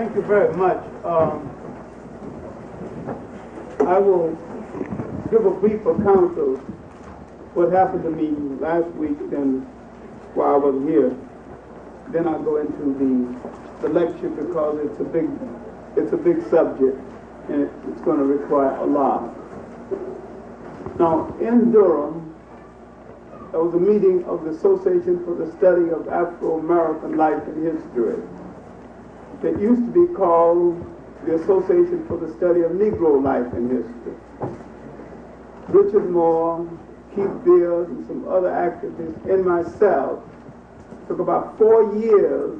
Thank you very much. I will give a brief account of what happened to me last week and while I was here. Then I'll go into the lecture because it's a big subject and it's going to require a lot. Now, in Durham, there was a meeting of the Association for the Study of Afro-American Life and History. It used to be called the Association for the Study of Negro Life and History. Richard Moore, Keith Beard, and some other activists, and myself, took about 4 years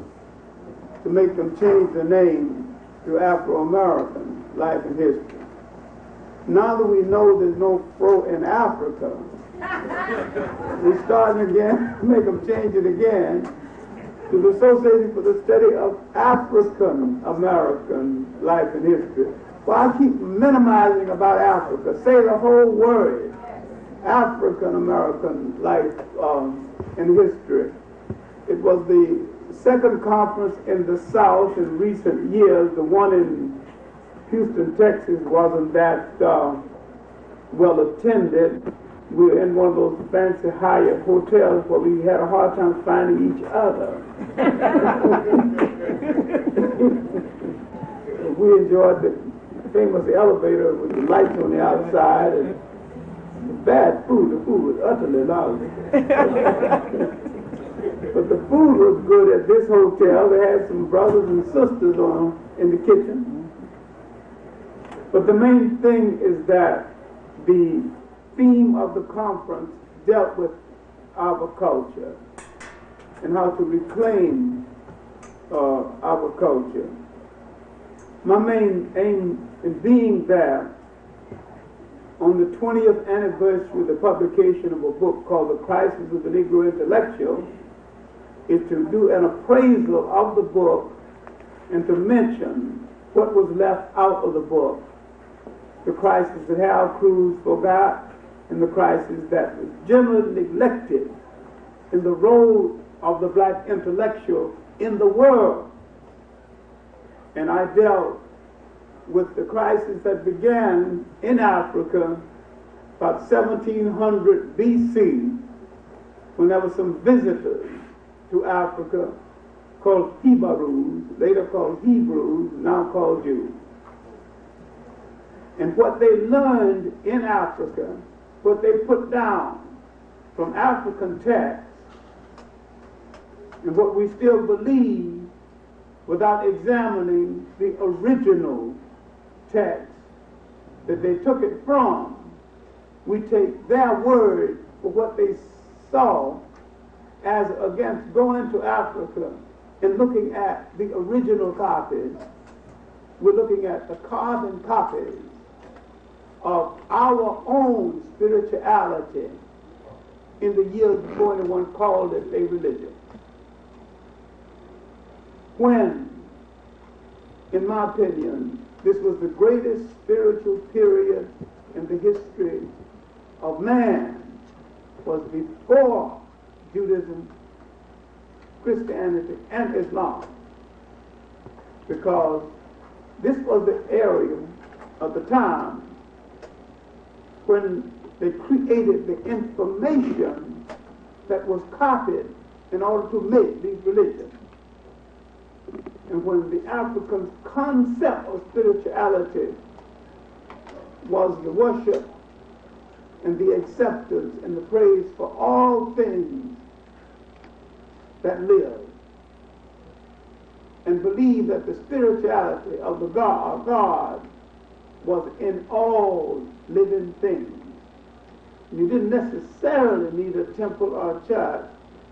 to make them change the name to Afro-American Life and History. Now that we know there's no Fro in Africa, we're starting again, make them change it again to the Association for the Study of African American Life and History. Well, I keep minimizing about Africa. Say the whole word, African American Life and History. It was the second conference in the South in recent years. The one in Houston, Texas wasn't that well attended. We were in one of those fancy Hyatt hotels where we had a hard time finding each other. We enjoyed the famous elevator with the lights on the outside and the bad food. The food was utterly lousy. But the food was good at this hotel. They had some brothers and sisters in the kitchen. But the main thing is that the theme of the conference dealt with our culture and how to reclaim our culture. My main aim in being there on the 20th anniversary of the publication of a book called The Crisis of the Negro Intellectual is to do an appraisal of the book and to mention what was left out of the book, the crisis that Harold Cruse forgot, and the crisis that was generally neglected in the role of the black intellectual in the world. And I dealt with the crisis that began in Africa about 1700 BC, when there were some visitors to Africa called Hebrews, later called Hebrews, now called Jews. And what they learned in Africa, what they put down from African texts, and what we still believe without examining the original text that they took it from, we take their word for what they saw as against going to Africa and looking at the original copies. We're looking at the carbon copies of our own spirituality in the years before anyone called it a religion. When, in my opinion, this was the greatest spiritual period in the history of man, was before Judaism, Christianity, and Islam. Because this was the area of the time when they created the information that was copied in order to make these religions. And when the African concept of spirituality was the worship and the acceptance and the praise for all things that live, and believe that the spirituality of the God was in all living things. You didn't necessarily need a temple or a church.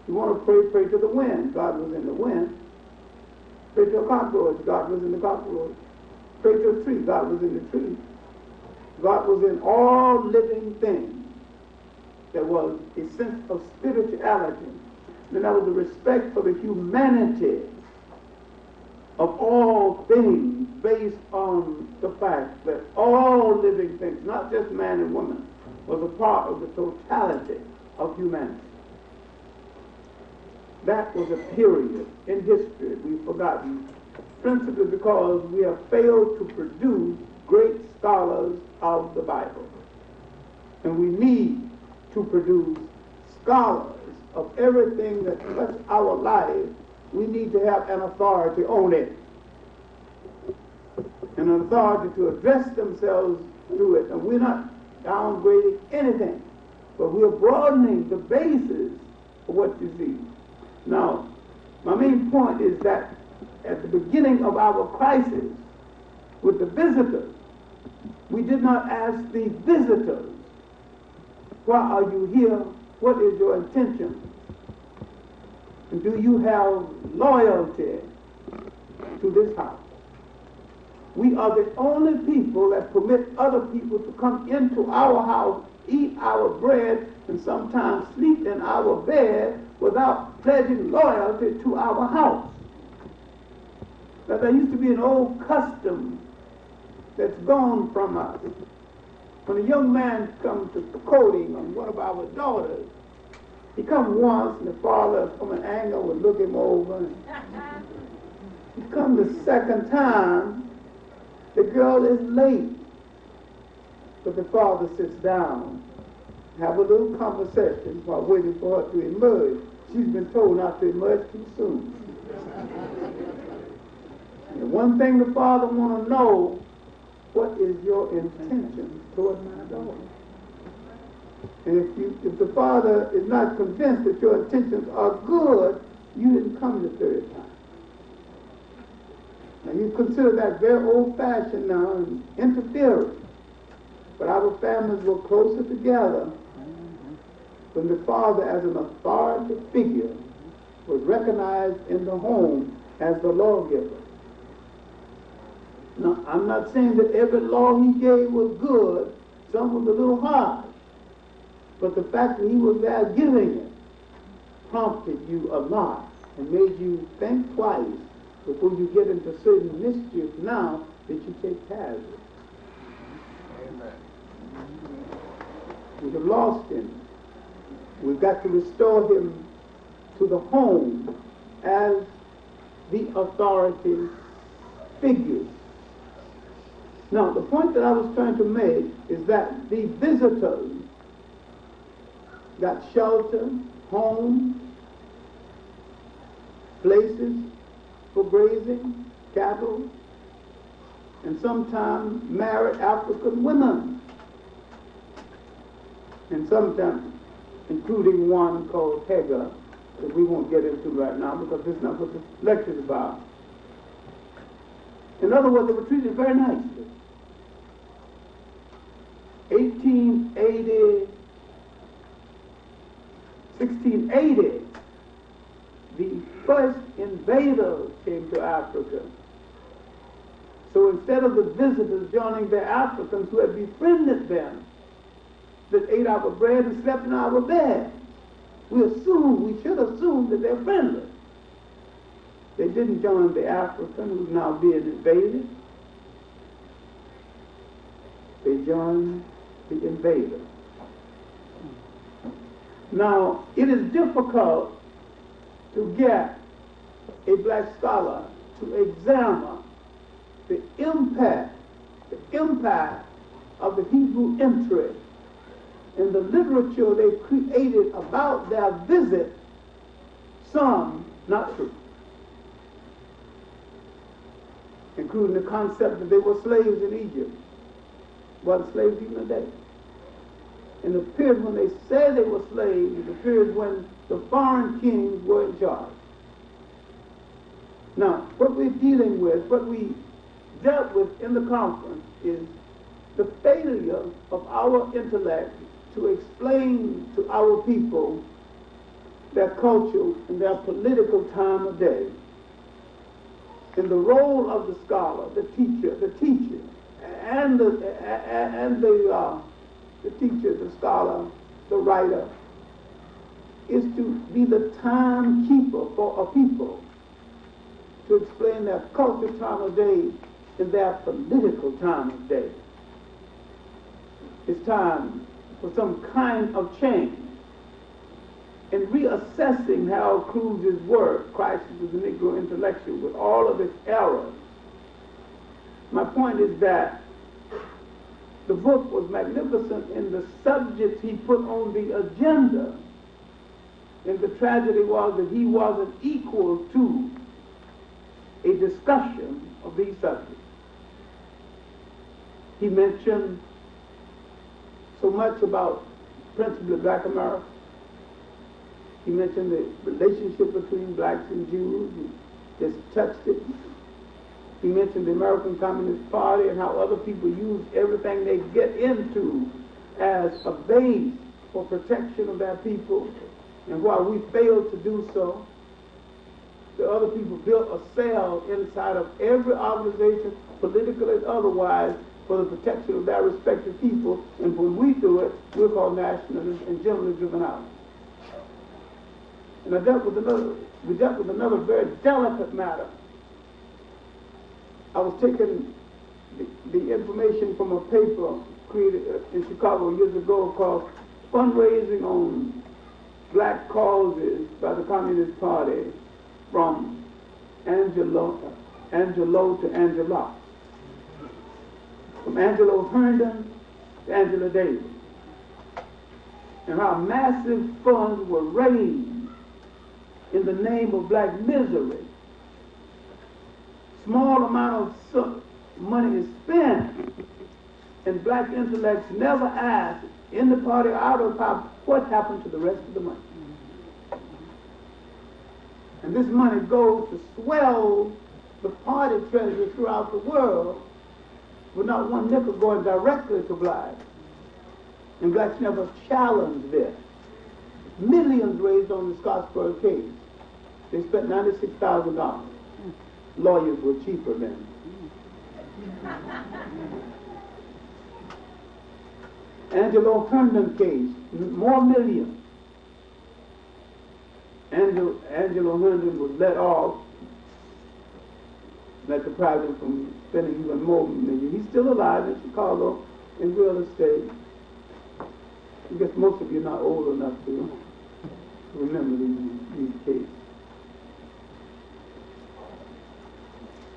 You want to pray to the wind. God was in the wind. Pray to a cockroach. God was in the cockroach. Pray to a tree. God was in the tree. God was in all living things. There was a sense of spirituality. Then there was a respect for the humanity of all things based on the fact that all living things, not just man and woman, was a part of the totality of humanity. That was a period in history we've forgotten principally because we have failed to produce great scholars of the Bible. And we need to produce scholars of everything that touches our life. We need to have an authority on it, and an authority to address themselves to it. And we're not downgrading anything, but we're broadening the basis of what you see. Now, my main point is that at the beginning of our crisis with the visitors, we did not ask the visitors, why are you here? What is your intention? And do you have loyalty to this house? We are the only people that permit other people to come into our house, eat our bread, and sometimes sleep in our bed without pledging loyalty to our house. Now, there used to be an old custom that's gone from us. When a young man comes to courting on one of our daughters, he comes once, and the father from an angle would look him over. And he comes the second time, the girl is late. But the father sits down, have a little conversation while waiting for her to emerge. She's been told not to emerge too soon. And one thing the father wants to know, what is your intention toward my daughter? And if the father is not convinced that your intentions are good, you didn't come the third time. Now you consider that very old-fashioned now and interfering. But our families were closer together when the father, as an authority figure, was recognized in the home as the lawgiver. Now, I'm not saying that every law he gave was good. Some was a little harsh. But the fact that he was there giving it prompted you a lot and made you think twice before you get into certain mischief now that you take care of it. Amen. We have lost him. We've got to restore him to the home as the authority figure. Now, the point that I was trying to make is that the visitors got shelter, homes, places for grazing, cattle, and sometimes married African women. And sometimes, including one called Hagar, that we won't get into right now because this is not what the lecture is about. In other words, they were treated very nicely. 1680, the first invaders came to Africa. So instead of the visitors joining the Africans who had befriended them, that ate our bread and slept in our bed, we should assume that they're friendly. They didn't join the African who's now being invaded. They joined the invader. Now, it is difficult to get a black scholar to examine the impact of the Hebrew interest in the literature they created about their visit, some not true, including the concept that they were slaves in Egypt. Wasn't slaves even today. In the period when they said they were slaves, in the period when the foreign kings were in charge. Now, what we're dealing with, what we dealt with in the conference is the failure of our intellect to explain to our people their culture and their political time of day. And the role of the scholar, the teacher, and the teacher, the scholar, the writer, is to be the timekeeper for a people, to explain their culture time of day and their political time of day. It's time for some kind of change. in reassessing how Cruse's work, Crisis of the Negro Intellectual, with all of its errors, my point is that the book was magnificent in the subjects he put on the agenda, and the tragedy was that he wasn't equal to a discussion of these subjects. He mentioned so much about principally Black America. He mentioned the relationship between blacks and Jews. He just touched it. He mentioned the American Communist Party and how other people use everything they get into as a base for protection of their people. And while we failed to do so, the other people built a cell inside of every organization, political and otherwise, for the protection of their respective people. And when we do it, we're called nationalists and generally driven out. And we dealt with another very delicate matter. I was taking the information from a paper created in Chicago years ago called Fundraising on Black Causes by the Communist Party, from Angelo to Angela. From Angelo Herndon to Angela Davis. And how massive funds were raised in the name of black misery. Small amount of money is spent, and black intellects never ask, in the party or out of the party, what happened to the rest of the money. And this money goes to swell the party treasury throughout the world, with not one nickel going directly to blacks. And blacks never challenged this. Millions raised on the Scottsboro case. They spent $96,000. Lawyers were cheaper then. Angelo Herndon case, more millions. Angelo Herndon was let off, let the president from spending even more million. He's still alive in Chicago in real estate. I guess most of you are not old enough to remember these cases.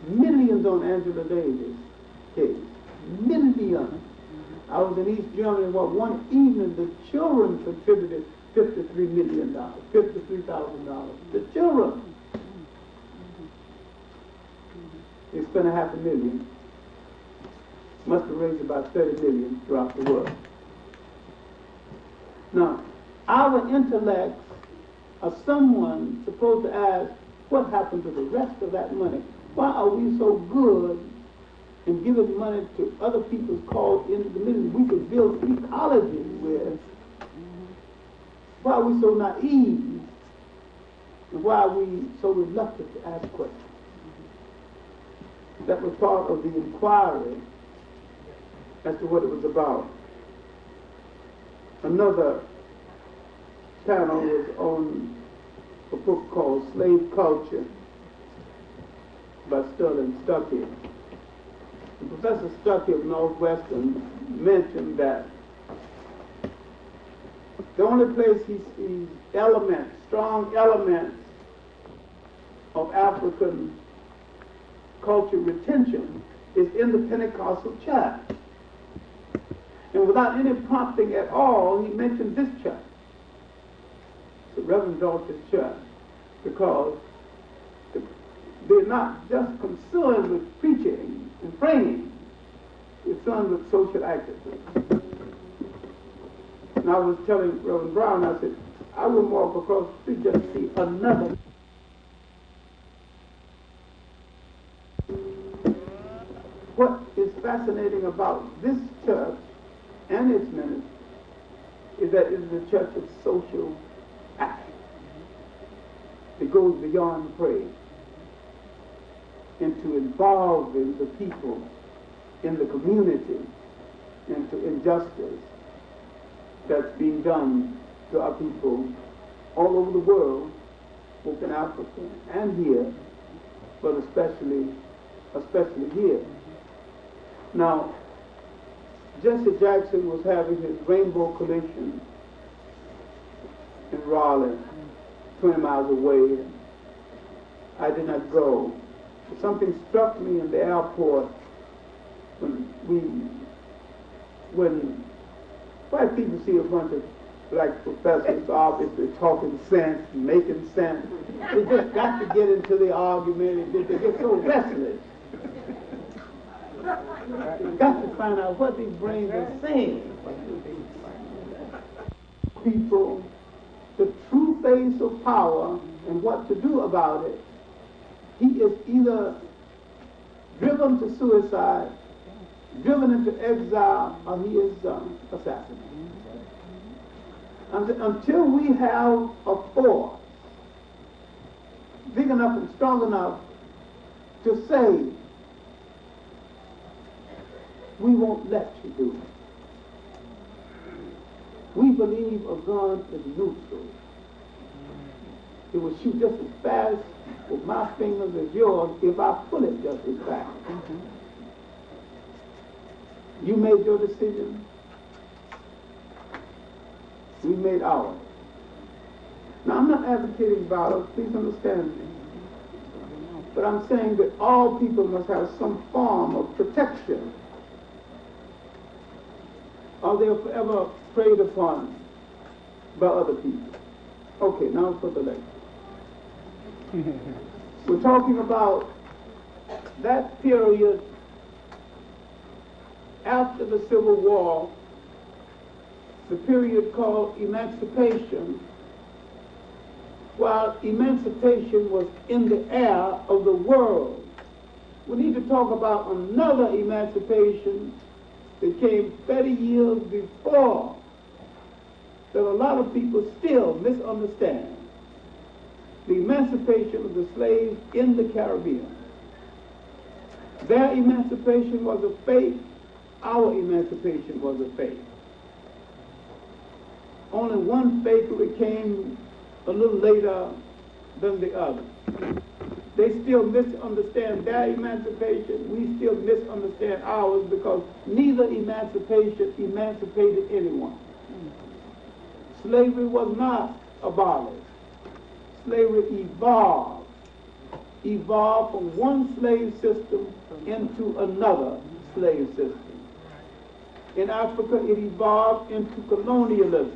Millions on Angela Davis case. Millions. I was in East Germany, one evening the children contributed $53 million, $53,000. The children. They spent $500,000. Must have raised about $30 million throughout the world. Now, our intellects are someone supposed to ask, what happened to the rest of that money? Why are we so good in giving money to other people's cause in the community we could build 3 colleges with? Why are we so naive? And why are we so reluctant to ask questions? That was part of the inquiry as to what it was about. Another panel was on a book called Slave Culture by Sterling Stuckey. And Professor Stuckey of Northwestern mentioned that the only place he sees strong elements of African culture retention is in the Pentecostal church. And without any prompting at all, he mentioned this church, the Reverend Dorcas Church, because they're not just concerned with preaching and praying, they're concerned with social activism. And I was telling Reverend Brown, I said, I wouldn't walk across the street just to see another. What is fascinating about this church and its ministry is that it is a church of social action. It goes beyond praise into involving the people in the community, into injustice that's being done to our people all over the world, both in Africa and here, but especially here. Now, Jesse Jackson was having his Rainbow Collection in Raleigh, 20 miles away. And I did not go. But something struck me in the airport when white people see a bunch of black professors obviously talking sense, making sense. They just got to get into the argument and they get so restless. They got to find out what these brains are saying. People, the true face of power and what to do about it, he is either driven to suicide, driven into exile, or he is assassinated. Until we have a force big enough and strong enough to say, we won't let you do it. We believe a gun is neutral. It will shoot just as fast with my fingers as yours if I pull it just as fast. You made your decision. We made ours. Now, I'm not advocating violence, please understand me. But I'm saying that all people must have some form of protection, or they're forever preyed upon by other people. Okay, now for the lecture. We're talking about that period after the Civil War, the period called Emancipation. While emancipation was in the air of the world, we need to talk about another emancipation that came 30 years before that a lot of people still misunderstand. The emancipation of the slaves in the Caribbean. Their emancipation was a fake. Our emancipation was a fake. Only one fakery came a little later than the other. They still misunderstand their emancipation. We still misunderstand ours because neither emancipation emancipated anyone. Slavery was not abolished. Slavery evolved from one slave system into another slave system. In Africa, it evolved into colonialism.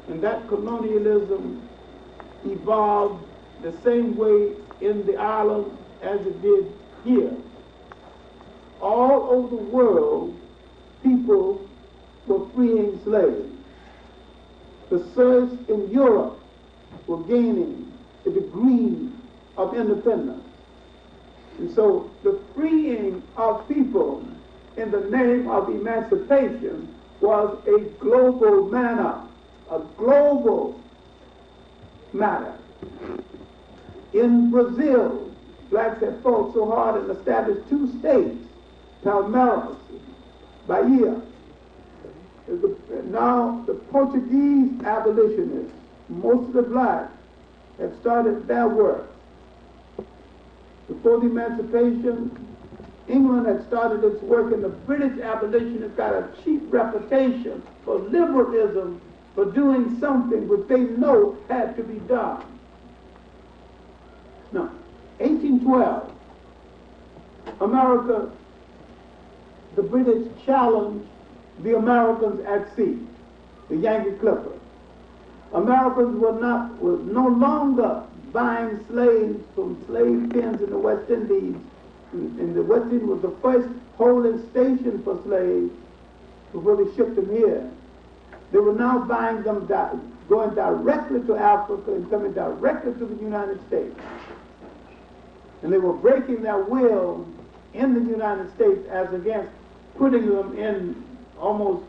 And that colonialism evolved the same way in the islands as it did here. All over the world, people were freeing slaves. The serfs in Europe were gaining a degree of independence. And so the freeing of people in the name of emancipation was a global matter, a global matter. In Brazil, blacks had fought so hard and established 2 states, Palmeiras, Bahia. Now the Portuguese abolitionists, most of the blacks, had started their work. Before the emancipation, England had started its work, and the British abolitionists got a cheap reputation for liberalism, for doing something which they know had to be done. Now, 1812, America, the British challenged the Americans at sea, the Yankee Clippers. Americans were no longer buying slaves from slave pens in the West Indies. And the West Indies was the first holding station for slaves before they shipped them here. They were now buying them, going directly to Africa and coming directly to the United States. And they were breaking their will in the United States as against putting them in almost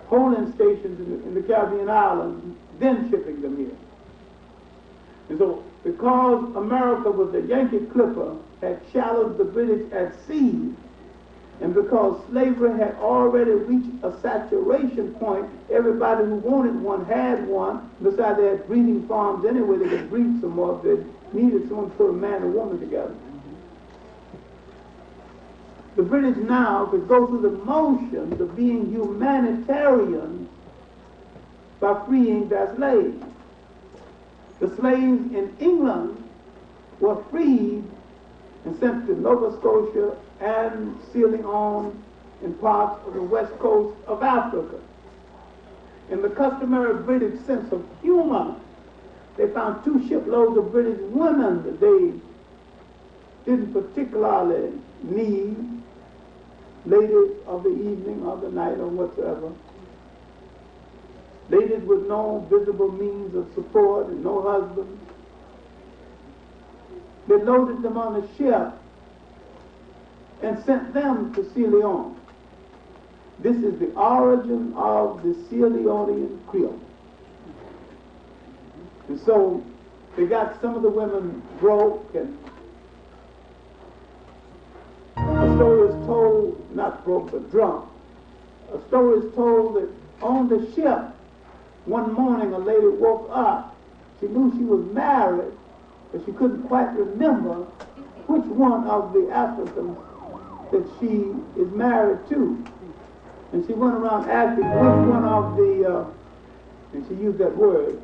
holding stations in the Caribbean islands, then shipping them here. And so, because America was the Yankee Clipper, had challenged the British at sea, and because slavery had already reached a saturation point, everybody who wanted one had one. Besides, they had breeding farms anyway. They could breed some more if they needed someone to put a man and woman together. The British now could go through the motions of being humanitarians by freeing their slaves. The slaves in England were freed and sent to Nova Scotia and Sierra Leone and parts of the west coast of Africa. In the customary British sense of humor, they found 2 shiploads of British women that they didn't particularly need, ladies of the evening or the night or whatsoever. Ladies with no visible means of support and no husbands. They loaded them on a ship and sent them to Sierra Leone. This is the origin of the Sierra Leonean Creole. And so they got some of the women broke, and a story is told, not broke but drunk, a story is told that on the ship one morning a lady woke up. She knew she was married, but she couldn't quite remember which one of the Africans that she is married to. And she went around asking which one of the, and she used that word,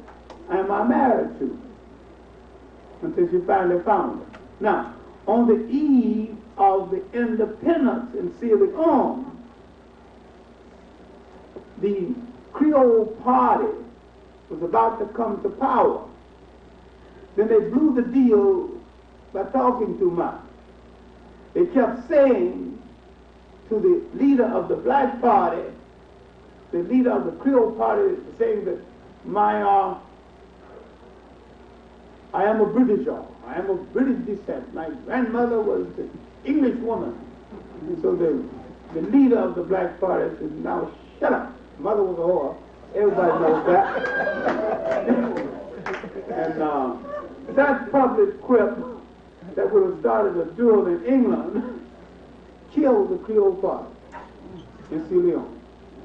am I married to? Until she finally found it. Now, on the eve of the independence in Sierra Leone, the Creole party was about to come to power. Then they blew the deal by talking too much. They kept saying to the leader of the black party, the leader of the Creole party, saying that I am a Britisher. I am of British descent. My grandmother was an English woman. And so the leader of the black party said, now shut up. Mother was a whore. Everybody knows that. And that public quip that would have started a duel in England killed the Creole party in Sierra Leone.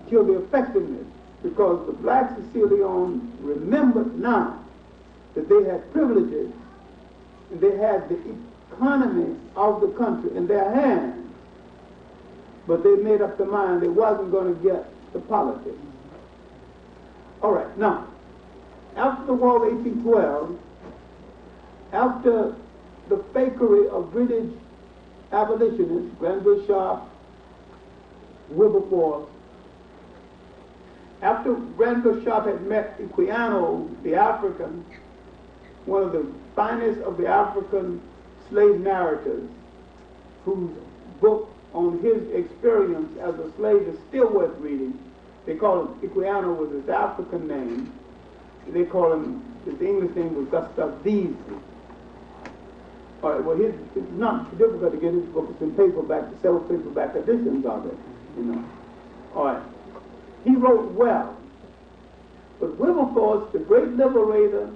Killed the effectiveness, because the blacks in Sierra Leone remembered now that they had privileges and they had the economy of the country in their hands, but they made up their mind they wasn't going to get the politics. All right, now, after the War of 1812, after the fakery of British abolitionists, Granville Sharp, Wilberforce, after Granville Sharp had met Equiano, the African, one of the finest of the African slave narrators, whose book on his experience as a slave is still worth reading. They call him, Equiano was his African name. They call him, his English name was Gustav Beasley. All right, well, it's not difficult to get his book. It's in paperback, the self-paperback editions of it, you know. All right. He wrote well. But Wilberforce, the great liberator,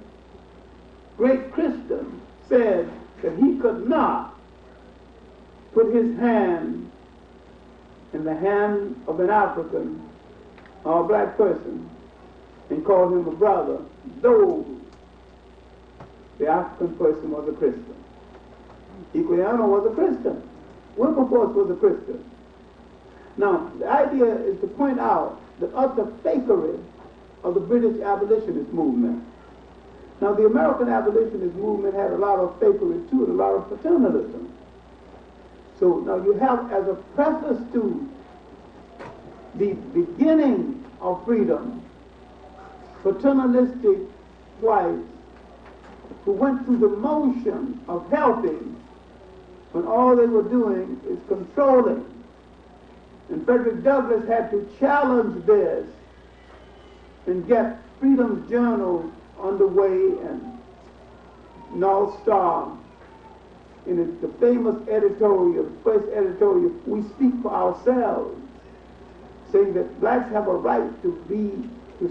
great Christian, said that he could not put his hand in the hand of an African or a black person and call him a brother, though the African person was a Christian. Equiano was a Christian. Wilberforce was a Christian. Now, the idea is to point out the utter fakery of the British abolitionist movement. Now, the American abolitionist movement had a lot of fakery too, and a lot of paternalism. So now you have, as a preface to the beginning of freedom, paternalistic whites who went through the motion of helping when all they were doing is controlling. And Frederick Douglass had to challenge this and get Freedom's Journal underway, and North Star, in the famous editorial, first editorial, we speak for ourselves, saying that blacks have a right to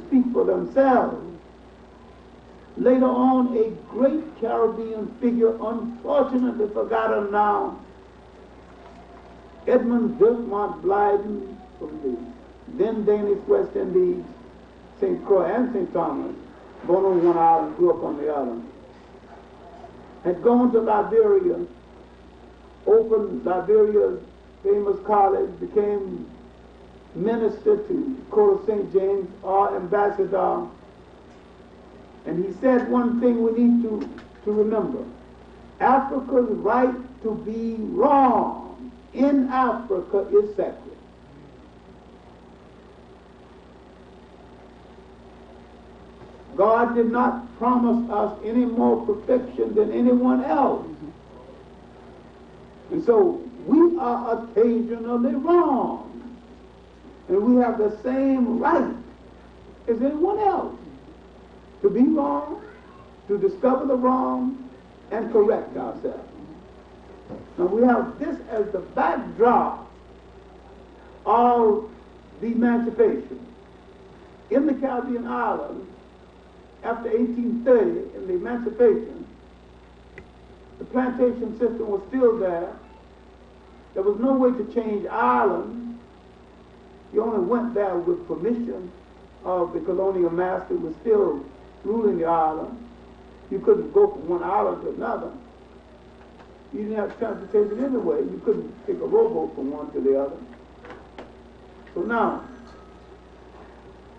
speak for themselves. Later on, a great Caribbean figure, unfortunately forgotten now, Edmund Biltmont Blyden from the then Danish West Indies, St. Croix and St. Thomas, born on one island, grew up on the other, had gone to Liberia, opened Liberia's famous college, became minister to Court of St. James, our ambassador, and he said one thing we need to remember. Africa's right to be wrong in Africa is sacred. God did not promise us any more perfection than anyone else. And so we are occasionally wrong. And we have the same right as anyone else to be wrong, to discover the wrong, and correct ourselves. Now we have this as the backdrop of the emancipation. In the Caribbean islands, after 1830, in the emancipation, the plantation system was still there. There was no way to change Ireland. You only went there with permission of the colonial master who was still ruling the island. You couldn't go from one island to another. You didn't have transportation anyway. You couldn't take a rowboat from one to the other. So now,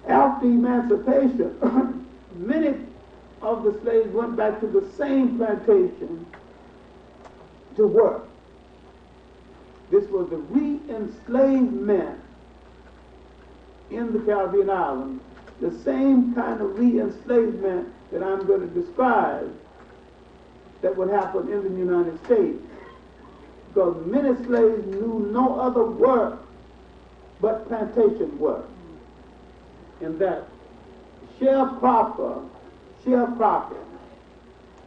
after emancipation, many of the slaves went back to the same plantation to work. This was the re-enslavement in the Caribbean islands, the same kind of re-enslavement that I'm going to describe that would happen in the United States, because many slaves knew no other work but plantation work. And that sharecropping,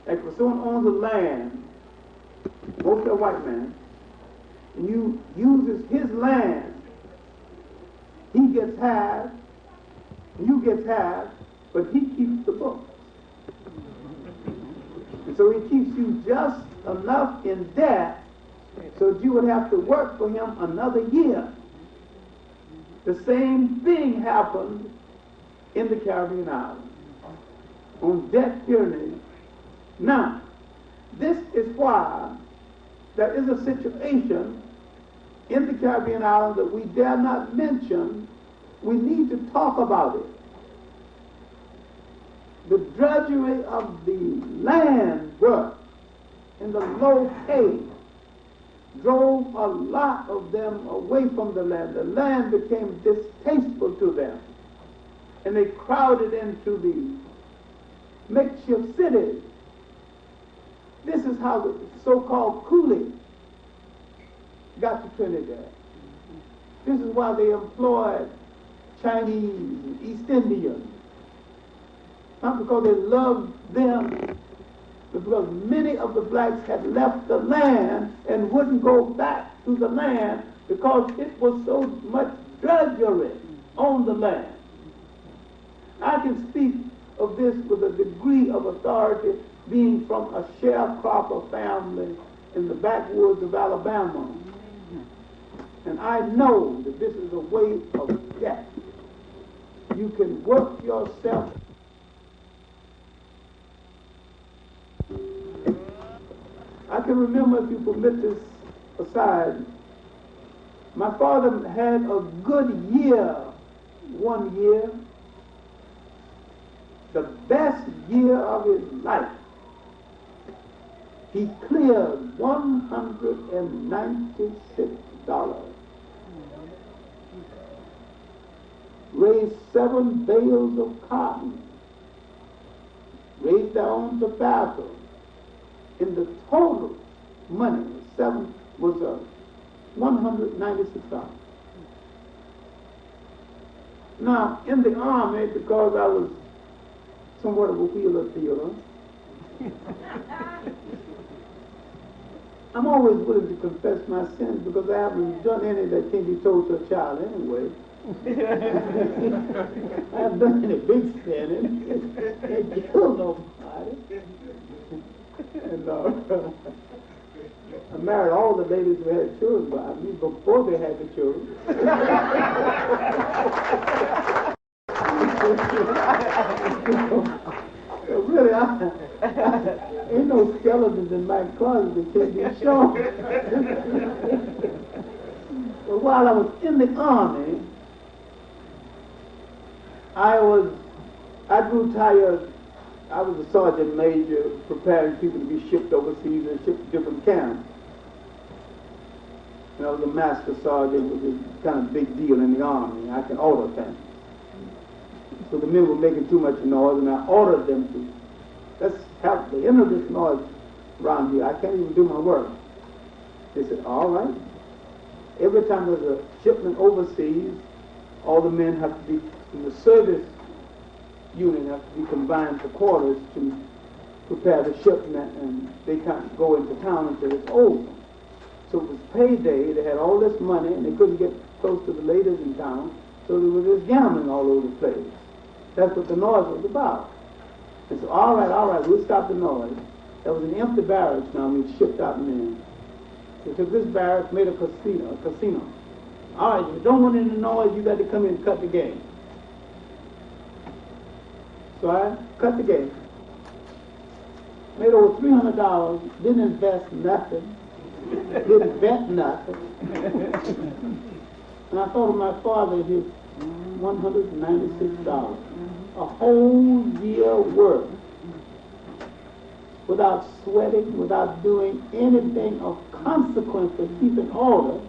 like when someone owns a land, mostly a white man, and you uses his land, he gets half, you get half, but he keeps the books. And so he keeps you just enough in debt so that you would have to work for him another year. The same thing happened in the Caribbean islands on debt tyranny. Now, this is why there is a situation in the Caribbean islands that we dare not mention. We need to talk about it. The drudgery of the land work and the low pay drove a lot of them away from the land. The land became distasteful to them, and they crowded into the makeshift cities. This is how the so-called coolies got to Trinidad. This is why they employed Chinese and East Indians. Not because they loved them, but because many of the blacks had left the land and wouldn't go back to the land because it was so much drudgery on the land. I can speak of this with a degree of authority, being from a sharecropper family in the backwoods of Alabama. And I know that this is a way of death. You can work yourself. I can remember, if you permit this aside, my father had a good year one year, the best year of his life. He cleared $196, raised 7 bales of cotton, raised their own tobacco, and the total money was $196. Now, in the army, because I was somewhat of a wheeler dealer, I'm always willing to confess my sins because I haven't done any that can't be told to a child anyway. I haven't done any big sinning. Can't kill nobody. And I married all the ladies who had children by me before they had the children. So really, ain't no skeletons in my closet that can't be shown. But while I was in the army, I grew tired. I was a sergeant major preparing people to be shipped overseas and shipped to different camps. And I was a master sergeant, which was kind of big deal in the Army. I can order things. So the men were making too much noise, and I ordered them to, let's have the end of this noise around here. I can't even do my work. They said, all right. Every time there's a shipment overseas, all the men have to be, in the service unit, have to be combined for quarters to prepare the shipment, and they can't go into town until it's over. So it was payday. They had all this money, and they couldn't get close to the ladies in town, so they were just gambling all over the place. That's what the noise was about. And so, all right, we'll stop the noise. There was an empty barracks now, and we shipped out men. They took this barracks, made a casino. All right, you don't want any noise, you got to come in and cut the game. So I cut the game. Made over $300, didn't invest nothing, didn't bet nothing. And I thought of my father, his $196. A whole year work without sweating, without doing anything of consequence to keep in order,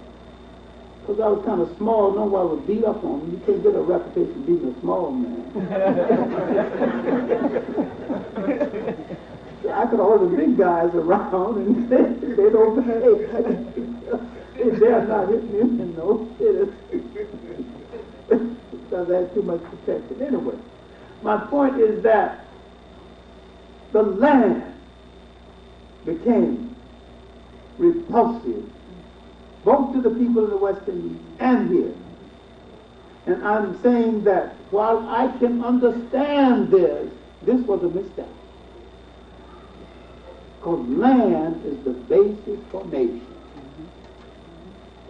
because I was kind of small, nobody would beat up on me. You can't get a reputation beating a small man. So I could order the big guys around and they don't pay. They dare not hit me in no hitters. Because I had too much protection. Anyway, my point is that the land became repulsive, both to the people of the West Indies and here. And I'm saying that while I can understand this was a mistake. Because land is the basis for nation.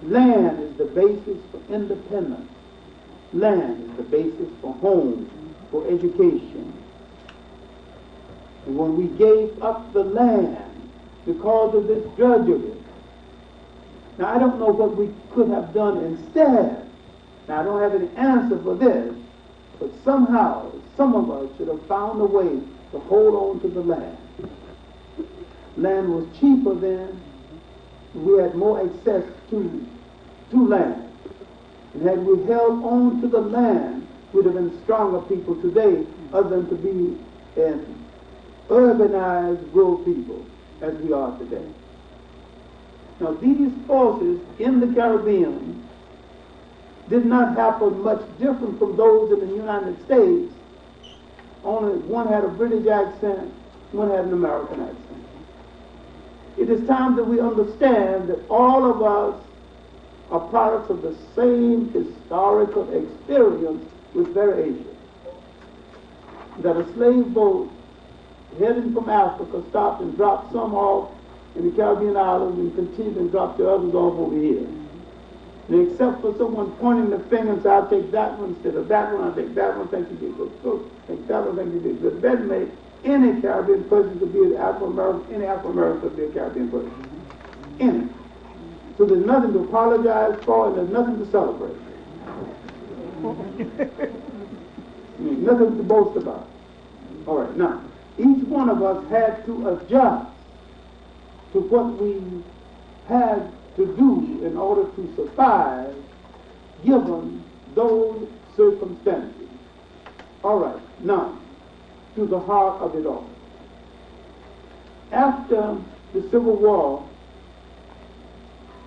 Land is the basis for independence. Land is the basis for home, for education. And when we gave up the land because of this drudgery, now I don't know what we could have done instead. Now I don't have any answer for this, but somehow, some of us should have found a way to hold on to the land. Land was cheaper then. We had more access to land. And had we held on to the land, we'd have been stronger people today, other than to be an urbanized rural people as we are today. Now these forces in the Caribbean did not happen much different from those in the United States. Only one had a British accent, one had an American accent. It is time that we understand that all of us are products of the same historical experience with variation. That a slave boat heading from Africa stopped and dropped some off in the Caribbean islands and continued and dropped the others off over here. And except for someone pointing the finger and saying, I'll take that one instead of that one, I'll take that one, thank you did good cook, take that one, thank you did good bed mate. Any Caribbean person could be an Afro-American, any Afro-American could be a Caribbean person. Any. So there's nothing to apologize for and there's nothing to celebrate. Nothing to boast about. All right, now, each one of us had to adjust to what we had to do in order to survive given those circumstances. All right, now, to the heart of it all. After the Civil War,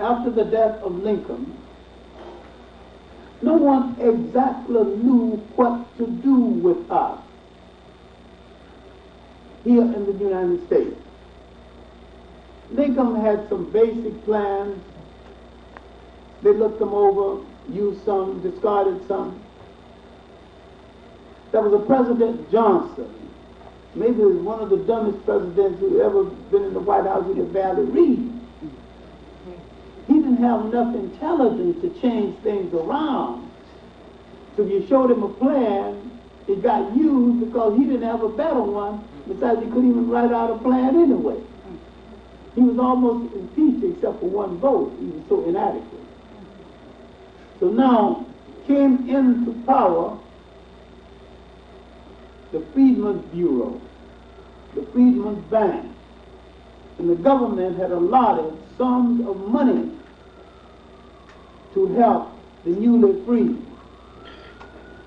after the death of Lincoln, no one exactly knew what to do with us here in the United States. Lincoln had some basic plans. They looked them over, used some, discarded some. There was a President Johnson, maybe one of the dumbest presidents who ever been in the White House in the Valley Reed. He didn't have enough intelligence to change things around. So if you showed him a plan, it got used because he didn't have a better one. Besides, he couldn't even write out a plan anyway. He was almost impeached except for one vote. He was so inadequate. So now came into power the Freedmen's Bureau, the Freedmen's Bank, and the government had allotted sums of money to help the newly freed.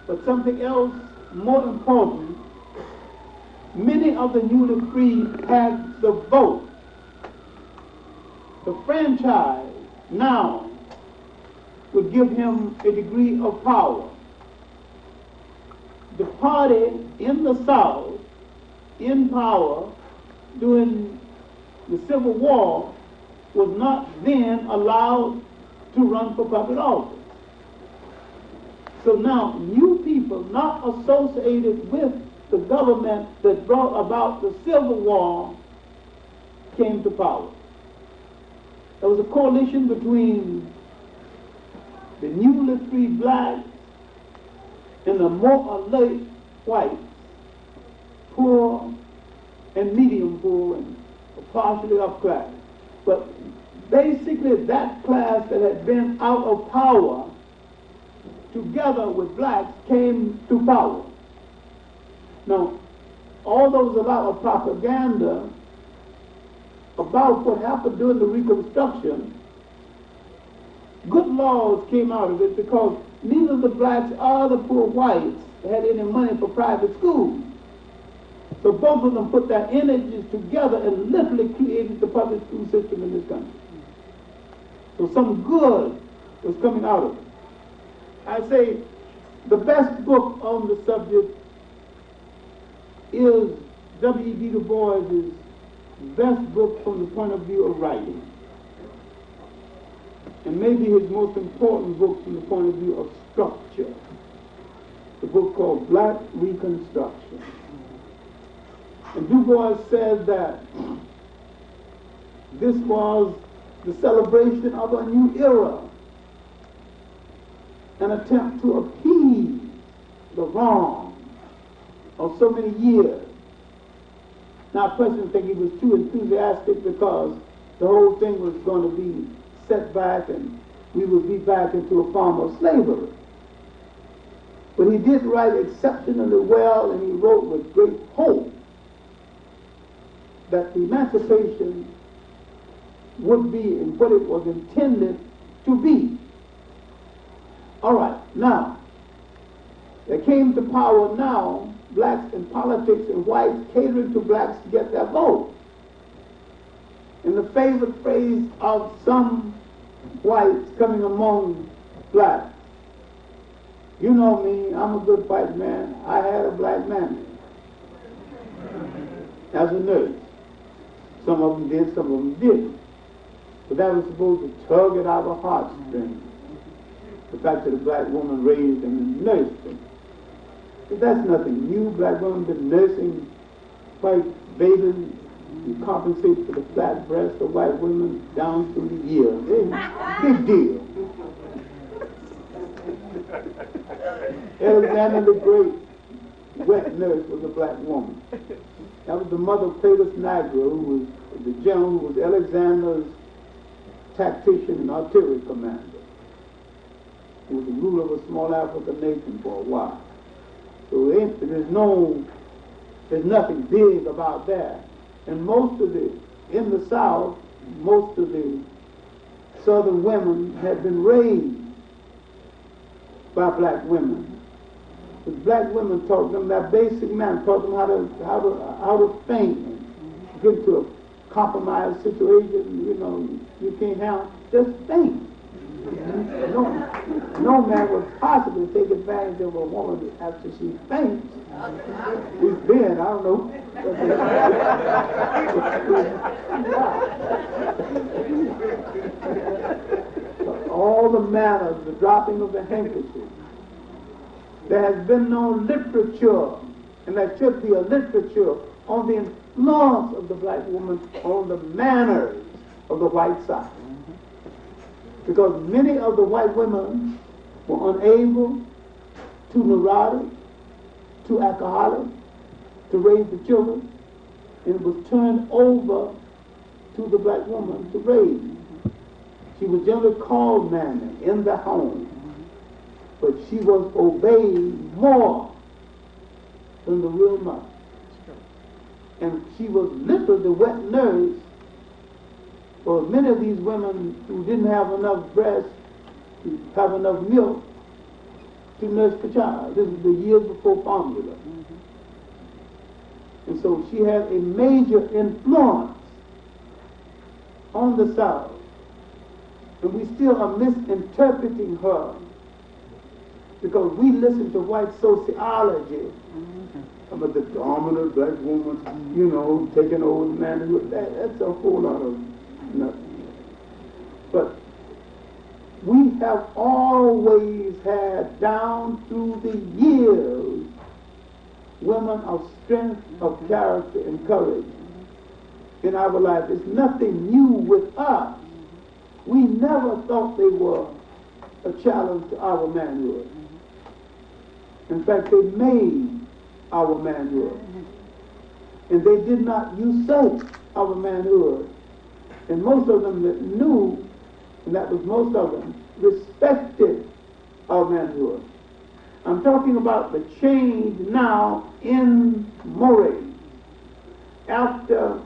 But something else more important, many of the newly freed had the vote. The franchise now would give him a degree of power. The party in the South, in power during the Civil War, was not then allowed to run for public office. So now, new people not associated with the government that brought about the Civil War came to power. There was a coalition between the newly freed blacks and the more alert whites, poor and medium poor and partially upclass. But basically that class that had been out of power together with blacks came to power. Now, although there was a lot of propaganda about what happened during the Reconstruction, good laws came out of it because neither the blacks or the poor whites had any money for private schools. So both of them put their energies together and literally created the public school system in this country. So some good was coming out of it. I say the best book on the subject is W.E.B. Du Bois' best book from the point of view of writing. And maybe his most important book from the point of view of structure. The book called Black Reconstruction. And Du Bois said that this was the celebration of a new era, an attempt to appease the wrong of so many years. Now, I personally think he was too enthusiastic because the whole thing was going to be set back and we would be back into a form of slavery. But he did write exceptionally well, and he wrote with great hope that the emancipation would be in what it was intended to be. All right, now, there came to power now blacks in politics and whites catering to blacks to get their vote. And the favorite phrase of some whites coming among blacks, you know me, I'm a good white man, I had a black mammy as a nurse. Some of them did, some of them didn't. But that was supposed to tug at our heartstrings. The fact that a black woman raised them and nursed them. But that's nothing new. Black women have been nursing white babies to compensate for the flat breasts of white women down through the years. Big deal. Alexander the Great wet nurse was a black woman. That was the mother of Cletus Niagara, who was the general who was Alexander's tactician and artillery commander. He was the ruler of a small African nation for a while. So there's nothing big about that. And in the South, most of the Southern women had been raised by black women. The black women taught them that basic man, taught them how to think and get to a compromised situation. You know, you can't have, just think. No man would possibly take advantage of a woman after she faints. He's been, I don't know. All the manners, the dropping of the handkerchief. There has been no literature, and there should be a literature on the influence of the black woman on the manners of the white side. Because many of the white women were unable, too neurotic, too alcoholic to raise the children, and it was turned over to the black woman to raise. She was generally called mammy in the home, but she was obeyed more than the real mother. And she was literally the wet nurse for many of these women who didn't have enough breast, to have enough milk to nurse the child. This is the years before formula. And so she had a major influence on the South. And we still are misinterpreting her because we listen to white sociology about the dominant black woman, you know, taking over the manhood. That's a whole lot of nothing. But we have always had, down through the years, women of strength, of character, and courage in our life. It's nothing new with us. We never thought they were a challenge to our manhood. In fact, they made our manhood. And they did not usurp our manhood. And most of them that knew, and that was most of them, respected our manhood. I'm talking about the change now in mores after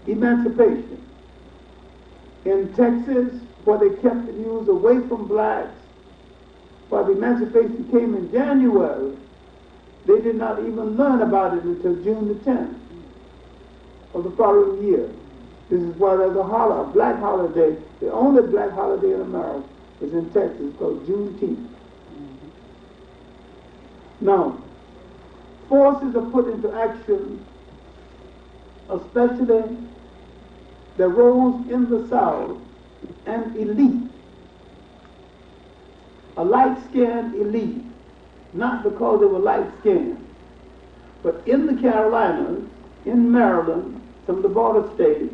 emancipation. In Texas, where they kept the news away from blacks, while the emancipation came in January, they did not even learn about it until June the 10th of the following year. This is why there's a black holiday. The only black holiday in America is in Texas, called Juneteenth. Now, forces are put into action, especially that rose in the South, an elite, a light-skinned elite, not because they were light-skinned, but in the Carolinas, in Maryland, some of the border states,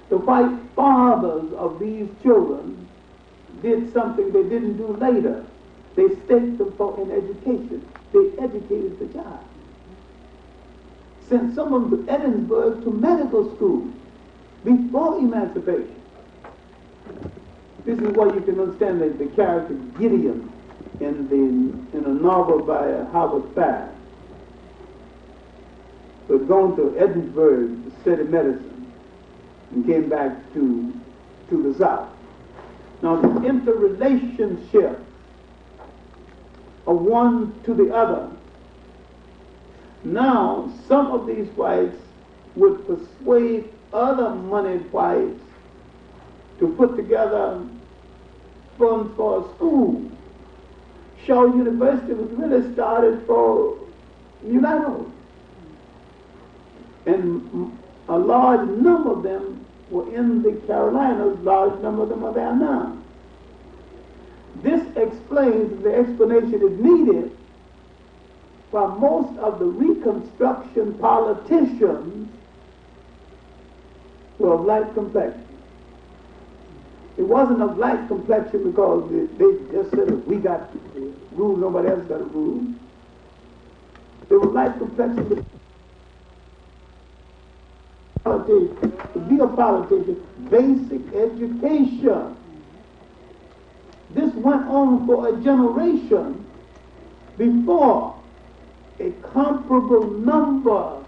the white fathers of these children did something they didn't do later. They staked them for an education. They educated the child. Sent some of them to Edinburgh to medical school before emancipation. This is why you can understand the character Gideon in a novel by Howard Fast, who had gone to Edinburgh to study medicine and came back to the South. Now the interrelationship of one to the other. Now some of these whites would persuade other moneyed whites to put together funds for a school. Shaw University was really started for mulattoes. And a large number of them were in the Carolinas, large number of them are there now. This explains, the explanation is needed, why most of the Reconstruction politicians were of light complexion. It wasn't of light complexion because they just said, we got to rule, nobody else got to rule. They were light complexion. To be a politician, basic education. This went on for a generation before a comparable number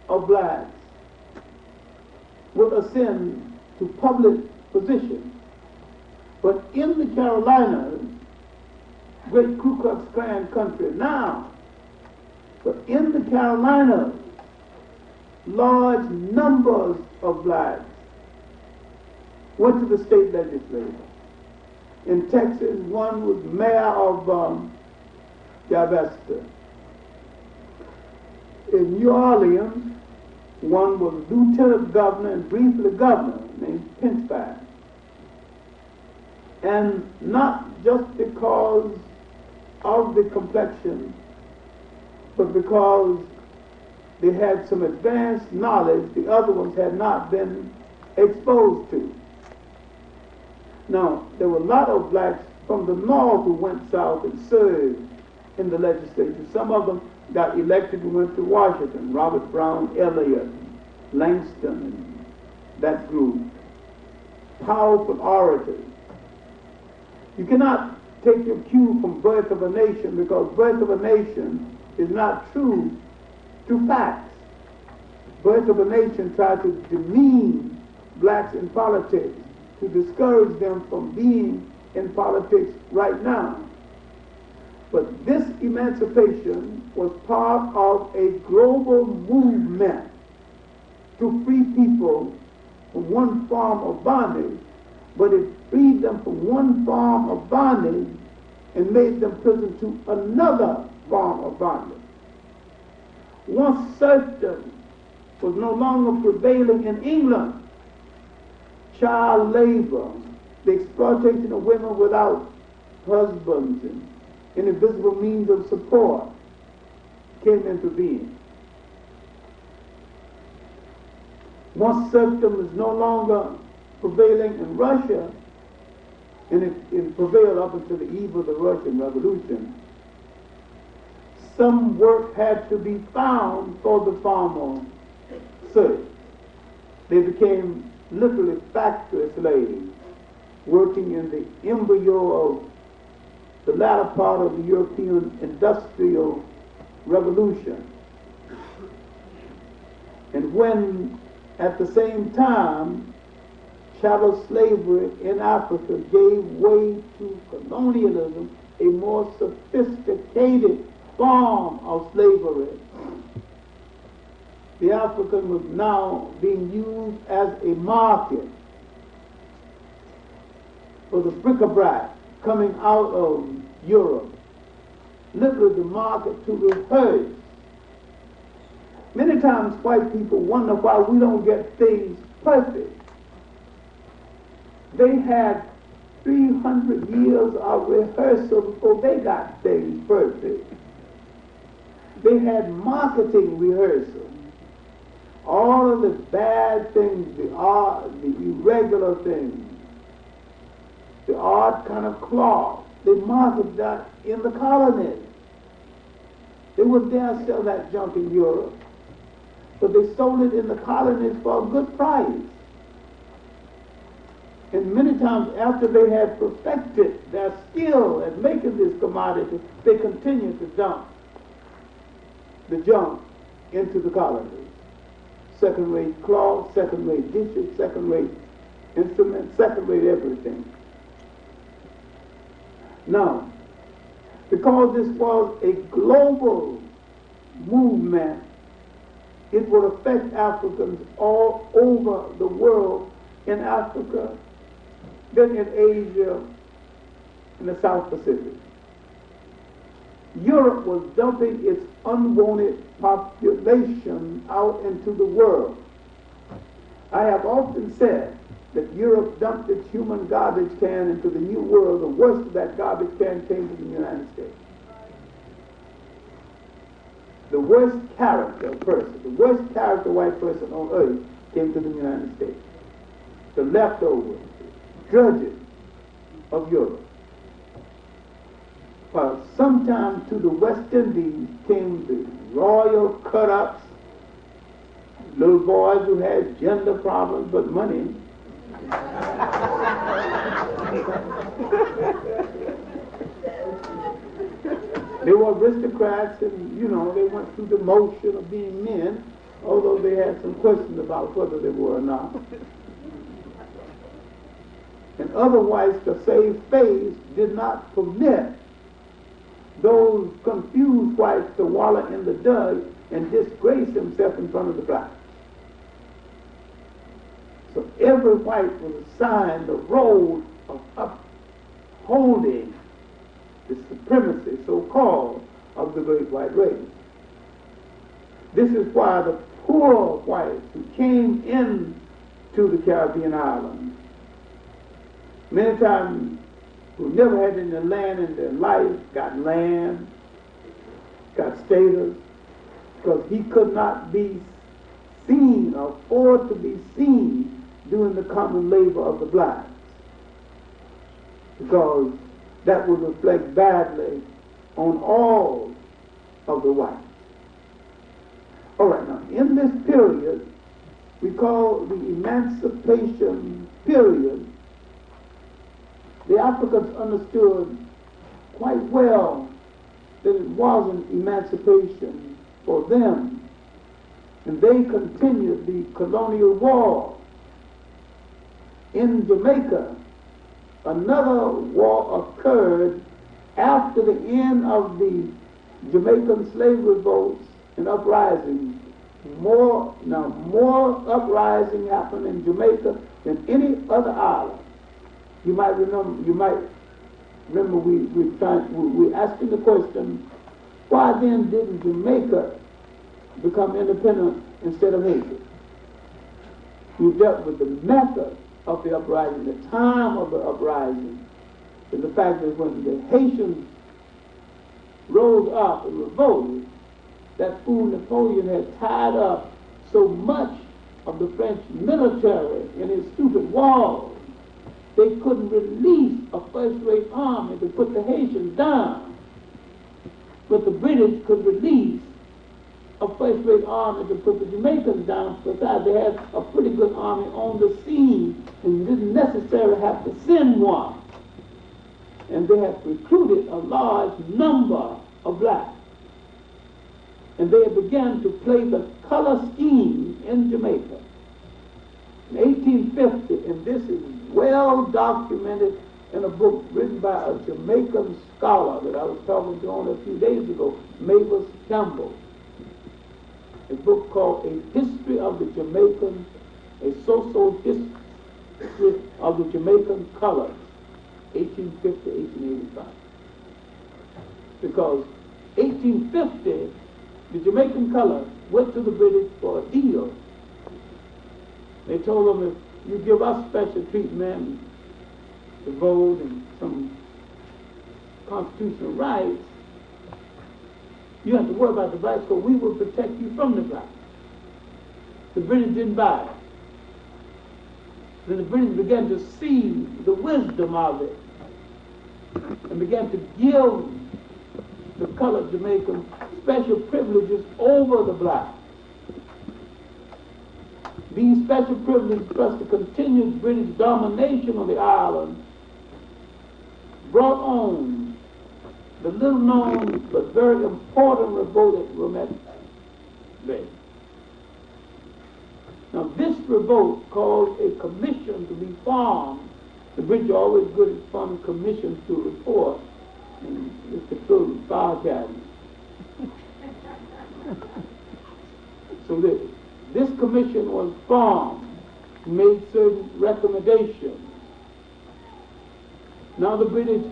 of blacks would ascend to public positions. But in the Carolinas, great Ku Klux Klan country now, but in the Carolinas, large numbers of blacks went to the state legislature. In Texas, one was mayor of Galveston. In New Orleans, one was lieutenant governor and briefly governor named Pinchback. And not just because of the complexion, but because they had some advanced knowledge the other ones had not been exposed to. Now, there were a lot of blacks from the north who went south and served in the legislature. Some of them got elected and went to Washington. Robert Brown Elliott, Langston, and that group. Powerful orators. You cannot take your cue from Birth of a Nation, because Birth of a Nation is not true to facts. Birth of a Nation tried to demean blacks in politics, to discourage them from being in politics right now. But this emancipation was part of a global movement to free people from one form of bondage, but it freed them from one form of bondage and made them prison to another form of bondage. Once serfdom was no longer prevailing in England, child labor, the exploitation of women without husbands and invisible means of support came into being. Once serfdom is no longer prevailing in Russia, and it prevailed up until the eve of the Russian Revolution, some work had to be found for the former serfs. They became literally factory slaves, working in the embryo of the latter part of the European Industrial Revolution. And when, at the same time, chattel slavery in Africa gave way to colonialism, a more sophisticated form of slavery, the African was now being used as a market for the bric-a-brac coming out of Europe, literally the market to rehearse. Many times white people wonder why we don't get things perfect. They had 300 years of rehearsal before they got things perfect. They had marketing rehearsal. All of the bad things, the irregular things, the odd kind of cloth, they marketed that in the colonies. They wouldn't dare sell that junk in Europe, but they sold it in the colonies for a good price. And many times after they had perfected their skill at making this commodity, they continued to dump the junk into the colonies. Second-rate cloth, second-rate dishes, second-rate instruments, second-rate everything. Now, because this was a global movement, it would affect Africans all over the world, in Africa, then in Asia, in the South Pacific. Europe was dumping its unwanted population out into the world. I have often said that Europe dumped its human garbage can into the New World. The worst of that garbage can came to the United States. The worst character person, the worst character white person on earth came to the United States. The leftovers, drudges of Europe. While sometime to the West Indies came the royal cut-ups, little boys who had gender problems but money. They were aristocrats, and they went through the motion of being men, although they had some questions about whether they were or not. And other whites, to save face, did not permit those confused whites to wallow in the dust and disgrace himself in front of the blacks. So every white was assigned the role of upholding the supremacy, so-called, of the great white race. This is why the poor whites who came in to the Caribbean islands, many times who never had any land in their life, got land, got status, because he could not be seen or afford to be seen doing the common labor of the blacks, because that would reflect badly on all of the whites. All right, now, in this period, we call the Emancipation period, the Africans understood quite well that it wasn't emancipation for them. And they continued the colonial war. In Jamaica, another war occurred after the end of the Jamaican slave revolts and uprisings. More uprising happened in Jamaica than any other island. You might remember we're asking the question, why then didn't Jamaica become independent instead of Haiti? You dealt with the method of the uprising, the time of the uprising, and the fact that when the Haitians rose up and revolted, that fool Napoleon had tied up so much of the French military in his stupid walls, they couldn't release a first-rate army to put the Haitians down. But the British could release a first-rate army to put the Jamaicans down. Besides, they had a pretty good army on the scene and didn't necessarily have to send one. And they had recruited a large number of blacks. And they began to play the color scheme in Jamaica. In 1850, and this is well documented in a book written by a Jamaican scholar that I was talking to only a few days ago, Mavis Campbell. A book called A History of the Jamaican, a social history of the Jamaican colors, 1850-1885. Because 1850, the Jamaican colors went to the British for a deal. They told them, if you give us special treatment, the vote and some constitutional rights, you have to worry about the blacks, because we will protect you from the blacks. The British didn't buy it. Then the British began to see the wisdom of it and began to give the colored Jamaicans special privileges over the blacks. These special privileges, plus the continued British domination on the island, brought on the little-known but very important revolt at Wilmette Bay. Now, this revolt caused a commission to be formed. The British are always good at forming commissions to report, and Mr. Cruse, fire cabinet. So this commission was formed, made certain recommendations. Now the British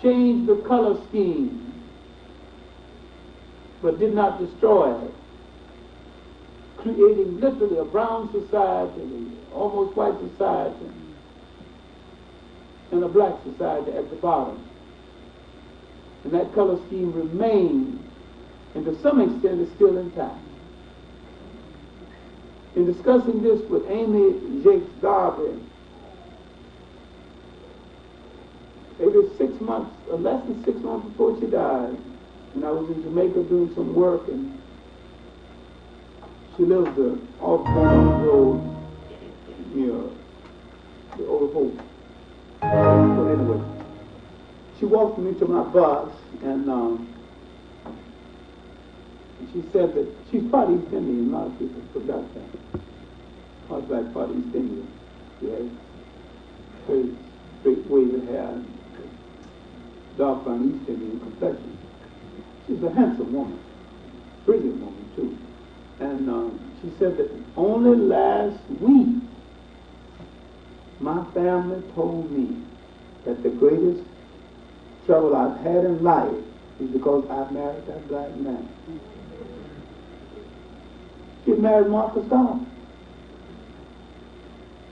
changed the color scheme, but did not destroy it, creating literally a brown society, almost white society, and a black society at the bottom. And that color scheme remained, and to some extent is still intact. In discussing this with Amy Jakes Garvey, it was 6 months, or less than 6 months before she died, and I was in Jamaica doing some work, and she lives off Bowman Road near the Old Hope. So anyway, she walked me to my bus, and she said that she's part East Indian. A lot of people forgot that. Part black, part East Indian. She has very straight wavy hair, dark brown East Indian complexion. She's a handsome woman, brilliant woman too. And she said that only last week my family told me that the greatest trouble I've had in life is because I married that black man. She married Marcus Garvey.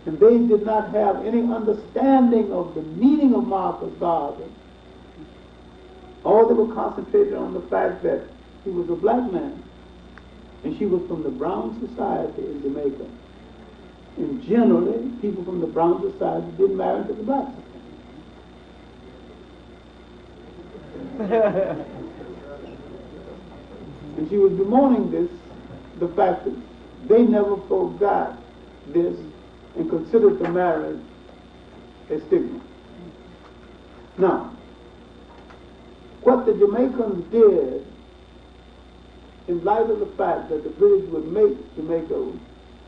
And they did not have any understanding of the meaning of Marcus Garvey. All they were concentrated on the fact that he was a black man, and she was from the brown society in Jamaica. And generally, people from the brown society didn't marry into the black society. And she was bemoaning this, the fact that they never forgot this and considered the marriage a stigma. Now, what the Jamaicans did, in light of the fact that the British would make Jamaica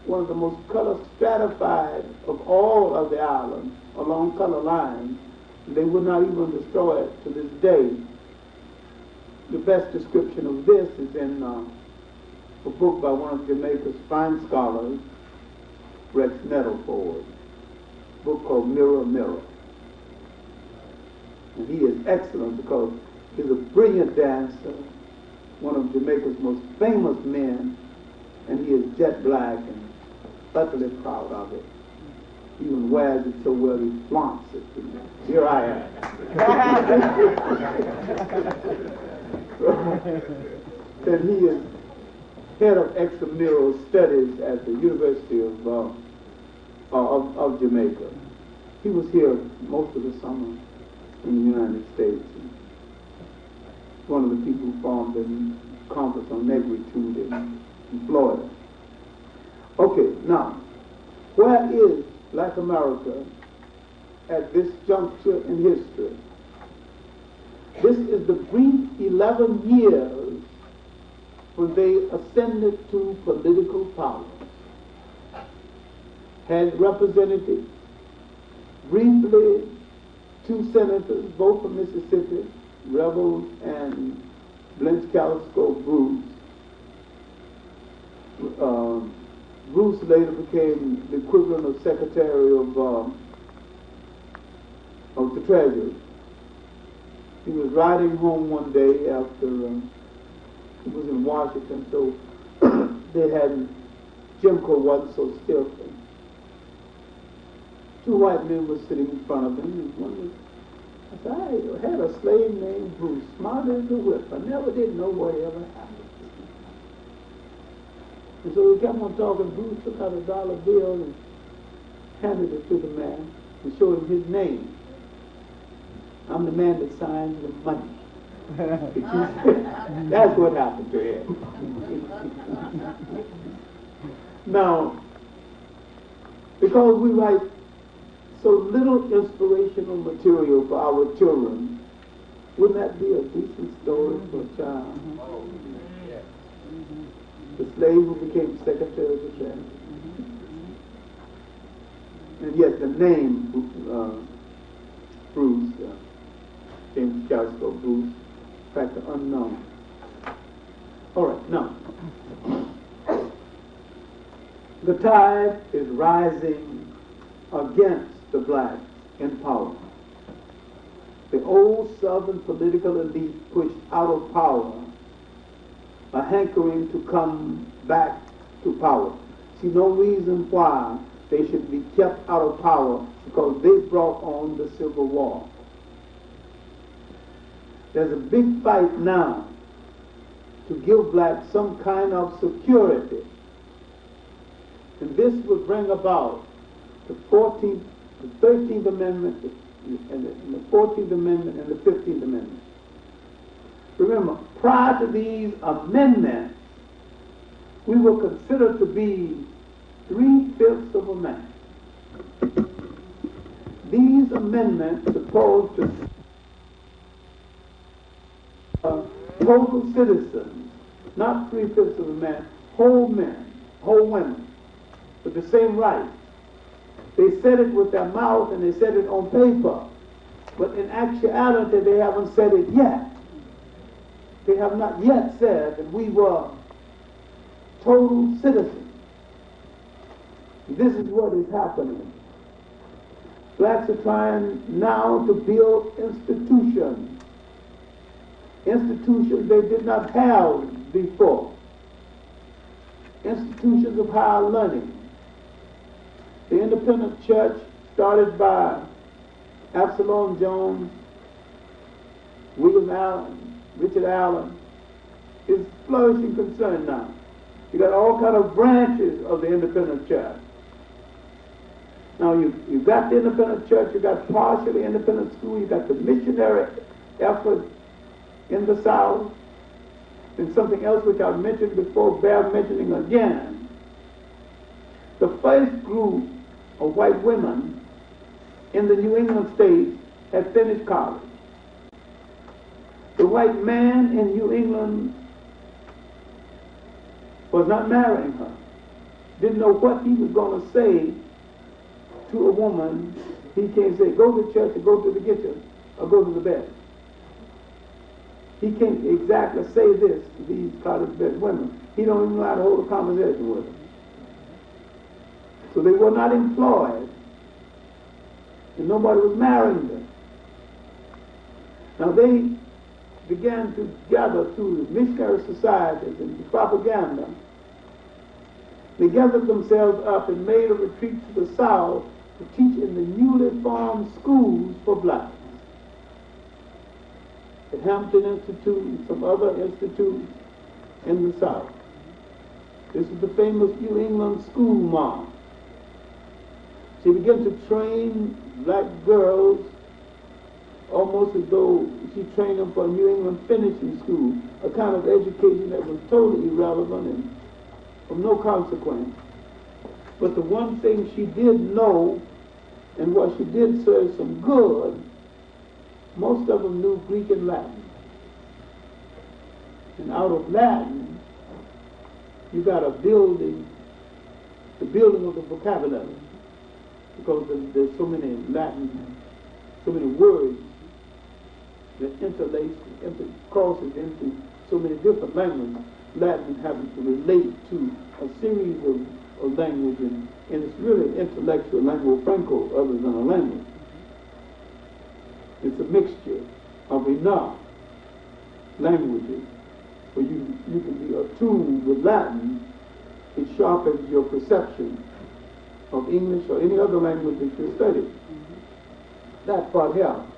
one of the most color stratified of all of the islands along color lines, they would not even destroy it to this day. The best description of this is in a book by one of Jamaica's fine scholars, Rex Nettleford, a book called Mirror, Mirror. And he is excellent because he's a brilliant dancer, one of Jamaica's most famous men, and he is jet black and utterly proud of it. He even wears it so well he flaunts it. Here I am. And he is head of extramural studies at the University of Jamaica. He was here most of the summer in the United States. One of the people who formed the Conference on Negritude in Florida. Okay, now, where is Black America at this juncture in history? This is the brief 11 years when they ascended to political power. Had representatives, briefly 2 senators, both from Mississippi, Rebels and Blanche Calisco Bruce. Bruce later became the equivalent of Secretary of the Treasury. He was riding home one day after he was in Washington, so they had Jim Crow wasn't so stiff. 2 white men were sitting in front of him, and one was, I said, I had a slave named Bruce, smart as a whip. I never did know what ever happened. And so we kept on talking. Bruce took out a dollar bill and handed it to the man and showed him his name. I'm the man that signs the money. That's what happened to him. Now, because we write so little inspirational material for our children, wouldn't that be a decent story for a child? The slave who became Secretary of the Treasury. And yet the name Cruse, James Calisco Bruce, in fact, unknown. All right, now, the tide is rising against the blacks in power. The old Southern political elite pushed out of power, a hankering to come back to power. See no reason why they should be kept out of power because they brought on the Civil War. There's a big fight now to give blacks some kind of security. And this will bring about the 14th, the 13th Amendment, and the 14th Amendment, and the 15th Amendment. Remember, prior to these amendments, we were considered to be 3/5 of a man. These amendments supposed to total citizens, not 3/5 of a man, whole men, whole women, with the same rights. They said it with their mouth and they said it on paper, but in actuality they haven't said it yet. They have not yet said that we were total citizens. This is what is happening. Blacks are trying now to build institutions. Institutions they did not have before. Institutions of higher learning. The independent church, started by Absalom Jones, William Allen, Richard Allen, is flourishing concern now. You got all kind of branches of the independent church. Now you've got the independent church, you got partially independent school, you got the missionary effort in the South, and something else which I've mentioned before, bear mentioning again. The first group of white women in the New England states had finished college. The white man in New England was not marrying her. Didn't know what he was going to say to a woman. He can't say, go to church or go to the kitchen or go to the bed. He can't exactly say this to these college-bred women. He don't even know how to hold a conversation with them. So they were not employed, and nobody was marrying them. Now they began to gather through the missionary societies and the propaganda. They gathered themselves up and made a retreat to the South to teach in the newly formed schools for blacks. The Hampton Institute and some other institutes in the South. This is the famous New England school mom. She began to train black girls almost as though she trained them for a New England finishing school, a kind of education that was totally irrelevant and of no consequence. But the one thing she did know, and what she did serve some good, most of them knew Greek and Latin. And out of Latin, you got the building of the vocabulary. Because there's so many Latin, so many words that interlace, crosses into so many different languages. Latin having to relate to a series of languages, and it's really intellectual lingua franco other than a language. It's a mixture of enough languages where you can be attuned with Latin. It sharpens your perception of English or any other language that you study. That part helps.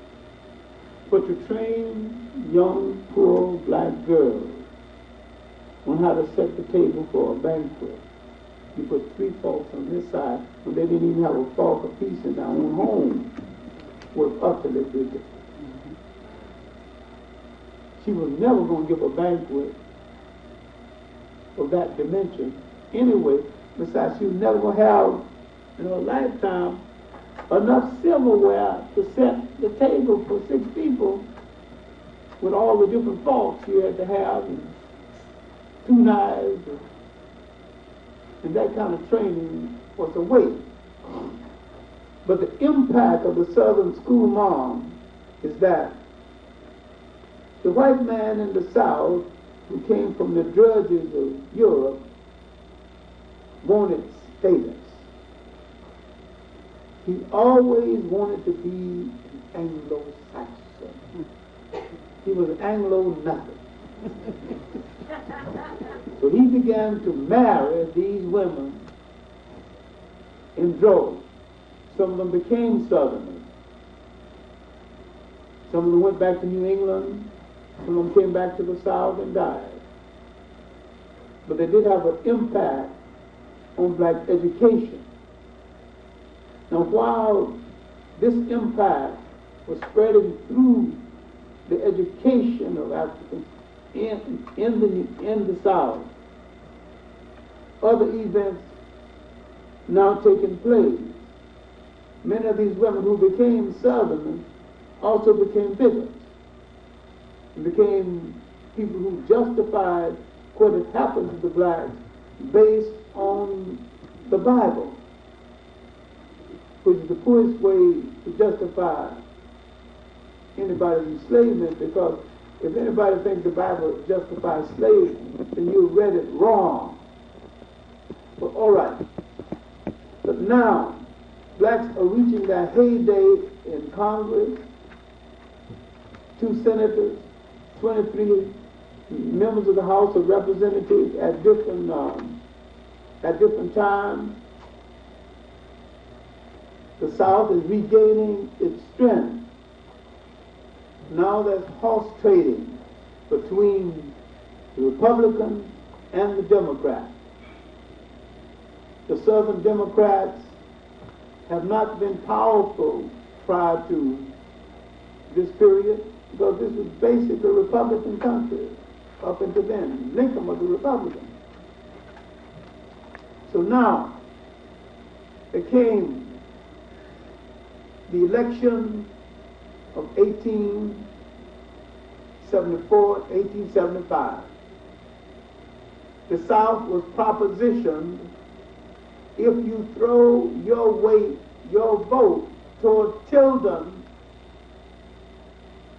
But to train young, poor black girls on how to set the table for a banquet, you put 3 forks on this side, and they didn't even have a fork apiece in their own home, was utterly ridiculous. She was never going to give a banquet of that dimension anyway. Besides, she was never going to have in her lifetime enough silverware to set the table for 6 people with all the different forks you had to have, and 2 knives, and that kind of training was a waste. But the impact of the Southern school mom is that the white man in the South, who came from the drudges of Europe, wanted status. He always wanted to be Anglo-Saxon. He was Anglo-nothing. So he began to marry these women in droves. Some of them became Southerners. Some of them went back to New England. Some of them came back to the South and died. But they did have an impact on black education. Now, while this impact was spreading through the education of Africans in the South, other events now taking place. Many of these women who became Southerners also became bigots, and became people who justified what had happened to the blacks based on the Bible, which is the poorest way to justify anybody's enslavement, because if anybody thinks the Bible justifies slavery, then you read it wrong. But all right. But now, blacks are reaching their heyday in Congress. 2 senators, 23 members of the House of Representatives at different times. The South is regaining its strength. Now there's horse trading between the Republicans and the Democrats. The Southern Democrats have not been powerful prior to this period, because this was basically a Republican country up until then. Lincoln was a Republican. So now, it came the election of 1866, 1874, 1875. The South was propositioned, if you throw your weight, your vote toward children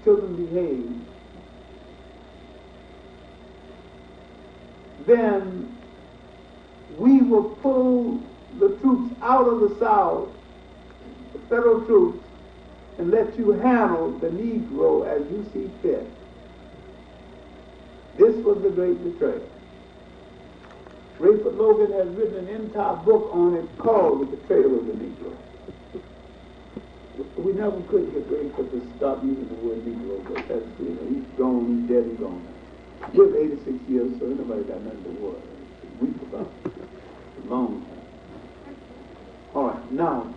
behave, then we will pull the troops out of the South, the federal troops, and let you handle the Negro as you see fit. This was the great betrayal. Rayford Logan has written an entire book on it called The Betrayal of the Negro. We never could get Rayford to stop using the word Negro, but that's, he's gone, he's dead, he's gone. He lived 86 years, so nobody got nothing to worry. Weep about it. It's a long time. All right, now,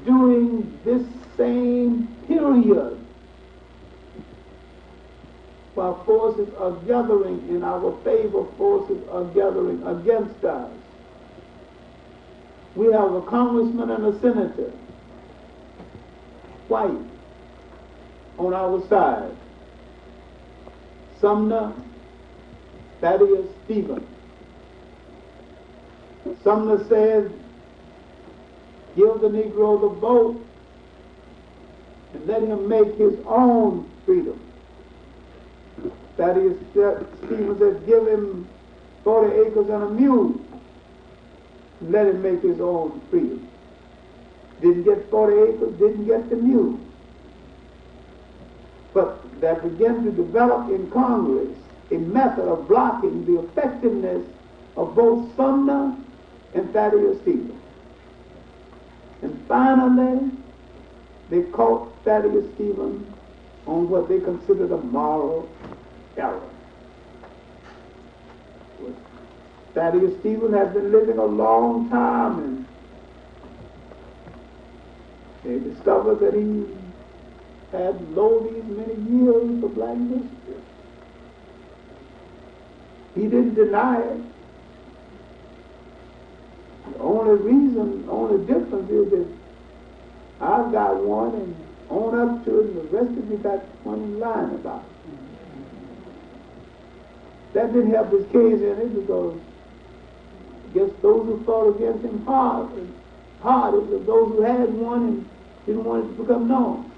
during this same period, while forces are gathering in our favor, forces are gathering against us, we have a congressman and a senator, white, on our side. Sumner Thaddeus Stevens. Sumner said, give the Negro the vote and let him make his own freedom. Thaddeus Stevens said, give him 40 acres and a mule and let him make his own freedom. Didn't get 40 acres, didn't get the mule. But that began to develop in Congress a method of blocking the effectiveness of both Sumner and Thaddeus Stevens. And finally, they caught Thaddeus Stevens on what they considered a moral error. Thaddeus Stevens has been living a long time, and they discovered that he had low these many years of black history. He didn't deny it. The only difference is that I've got one and own up to it, and the rest of you got one lying about it. That didn't help his case in it, because I guess those who fought against him hard is those who had one and didn't want it to become known.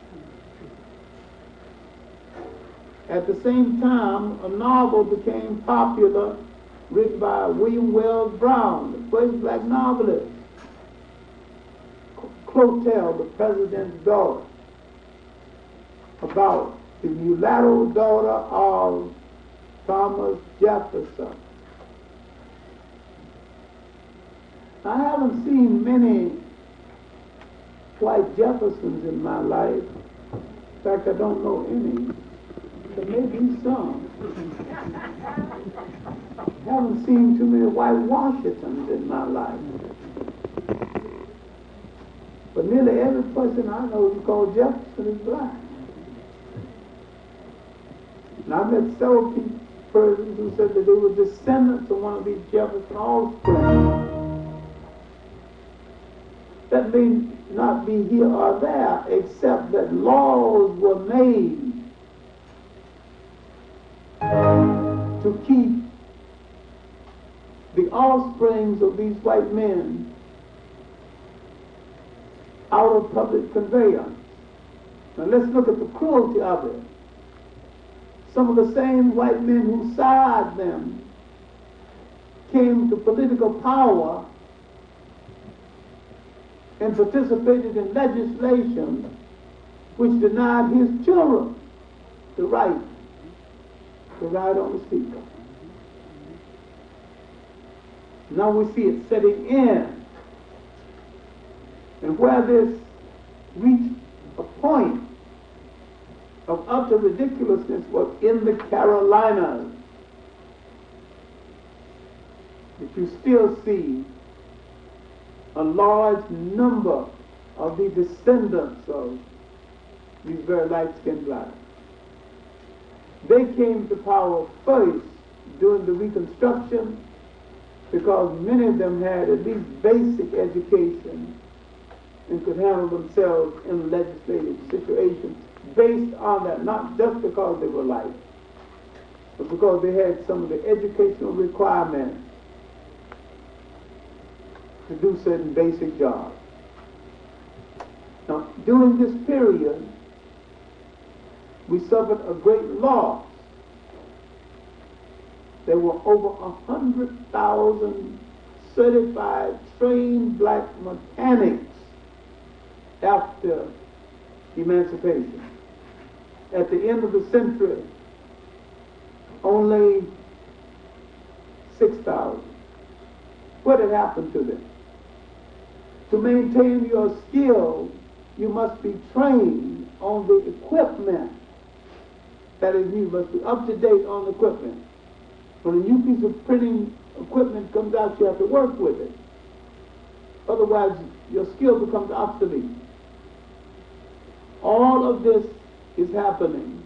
At the same time, a novel became popular written by William Wells Brown, the first black novelist, Clotel, the President's Daughter, about the mulatto daughter of Thomas Jefferson. I haven't seen many white Jeffersons in my life. In fact, I don't know any. There may be some. I haven't seen too many white Washingtons in my life. But nearly every person I know who called Jefferson is black. And I met several persons who said that they were descendants of one of these Jefferson offspring. That may not be here or there, except that laws were made to keep the offsprings of these white men out of public conveyance. Now let's look at the cruelty of it. Some of the same white men who sired them came to political power and participated in legislation which denied his children the right to ride on the speaker. Now we see it setting in. And where this reached a point of utter ridiculousness was in the Carolinas. That you still see a large number of the descendants of these very light-skinned blacks. They came to power first during the Reconstruction because many of them had at least basic education and could handle themselves in legislative situations. based on that, not just because they were light, but because they had some of the educational requirements to do certain basic jobs. Now, during this period, we suffered a great loss. There were over 100,000 certified, trained black mechanics after emancipation. At the end of the century, only 6,000. What had happened to them? To maintain your skills, you must be trained on the equipment that is used. You must be up to date on the equipment. When a new piece of printing equipment comes out, you have to work with it. Otherwise, your skill becomes obsolete. All of this is happening.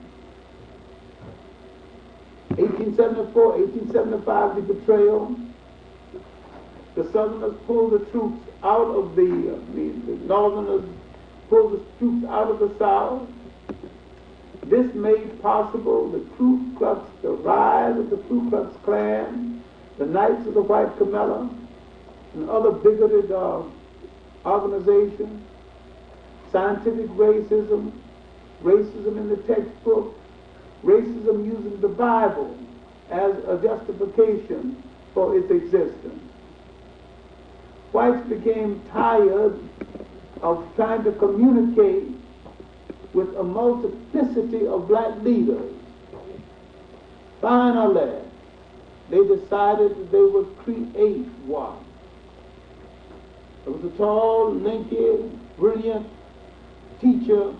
1874, 1875, the betrayal. The Southerners pulled the troops out of the Northerners pulled the troops out of the South. This made possible the Ku Klux, the rise of the Ku Klux Klan, the Knights of the White Camellia, and other bigoted organizations, scientific racism, racism in the textbook, racism using the Bible as a justification for its existence. Whites became tired of trying to communicate with a multiplicity of black leaders. Finally, they decided that they would create one. There was a tall, lanky, brilliant teacher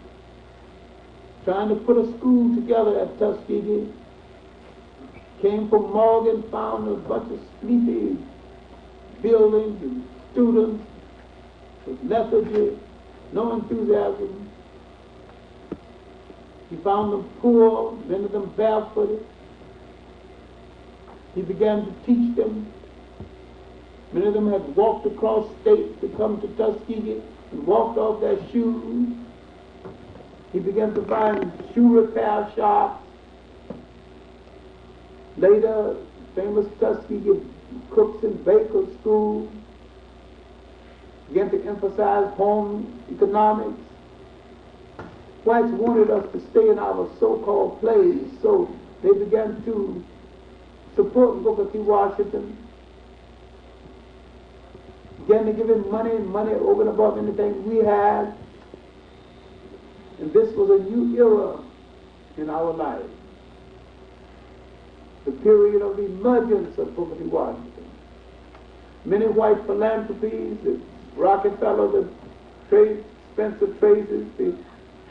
trying to put a school together at Tuskegee. Came from Morgan, found a bunch of sleepy buildings and students with lethargy, no enthusiasm. He found them poor, many of them barefooted. He began to teach them. Many of them had walked across states to come to Tuskegee and walked off their shoes. He began to find shoe repair shops. Later, famous Tuskegee Cooks and Bakers School began to emphasize home economics. Whites wanted us to stay in our so-called place, so they began to support Booker T. Washington, began to give him money over and above anything we had. And this was a new era in our life. The period of the emergence of Booker T. Washington. Many white philanthropies, the Rockefeller, the Spencer Tracy's, the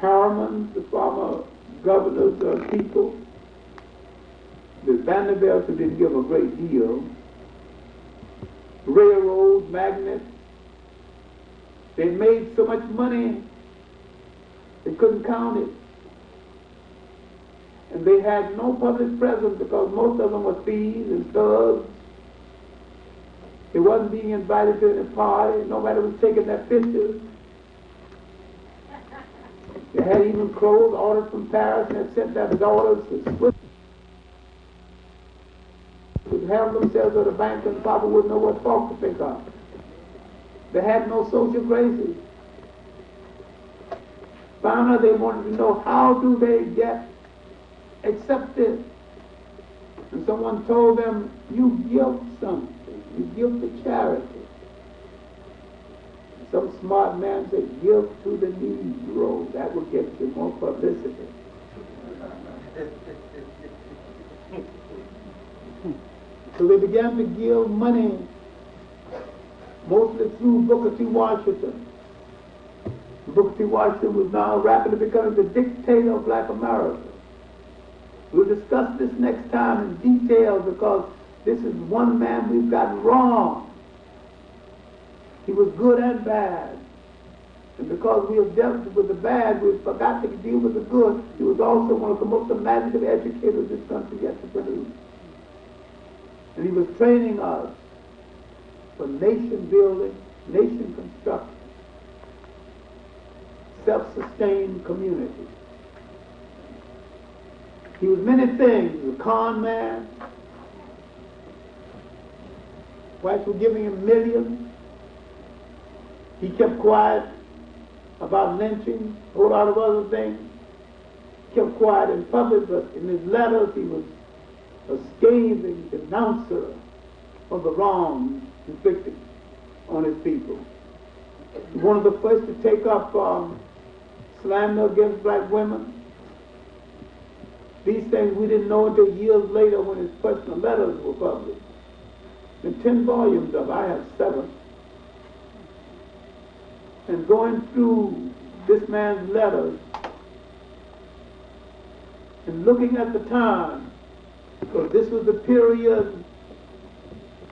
Harrimans, the former governors of people, the Vanderbilts, who didn't give a great deal, railroad magnates. They made so much money they couldn't count it. And they had no public presence because most of them were thieves and thugs. They wasn't being invited to any party. Nobody was taking their pictures. They had even clothes ordered from Paris and had sent their daughters to Switzerland to have themselves at a bank, and Papa wouldn't know what fault to pick up. They had no social graces. Finally, they wanted to know, how do they get accepted? And someone told them, you give something. You give to charity. Some smart man said, give to the Negro. That will get you more publicity. So they began to give money, mostly through Booker T. Washington. Booker T. Washington was now rapidly becoming the dictator of black America. We'll discuss this next time in detail because this is one man we've gotten wrong. He was good and bad. And because we have dealt with the bad, we forgot to deal with the good. He was also one of the most imaginative educators this country yet to produce. And he was training us for nation building, nation construction, self-sustained community. He was many things. He was a con man. Whites were giving him millions. He kept quiet about lynching, a whole lot of other things. He kept quiet in public, but in his letters he was a scathing denouncer of the wrongs inflicted on his people. He was one of the first to take up slander against black women. These things we didn't know until years later when his personal letters were published. In 10 volumes of it, I have 7. And going through this man's letters and looking at the time, because this was the period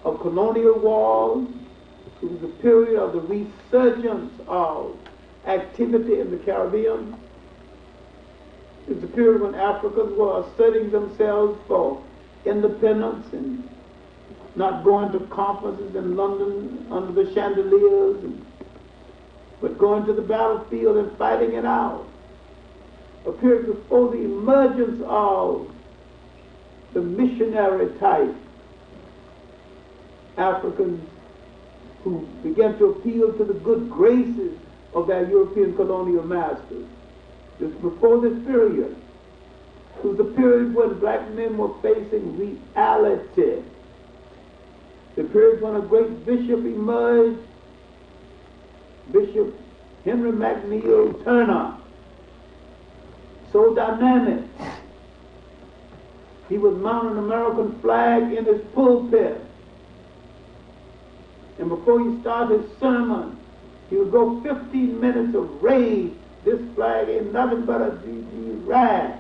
of colonial wars, it was the period of the resurgence of activity in the Caribbean. It was the period when Africans were asserting themselves for independence and not going to conferences in London under the chandeliers, but going to the battlefield and fighting it out. A period before the emergence of the missionary type Africans who began to appeal to the good graces of their European colonial masters. It was before this period. It was the period when black men were facing reality. The period when a great bishop emerged, Bishop Henry McNeil Turner, so dynamic. He would mount an American flag in his pulpit. And before he started his sermon, he would go 15 minutes of rage. This flag ain't nothing but a rag.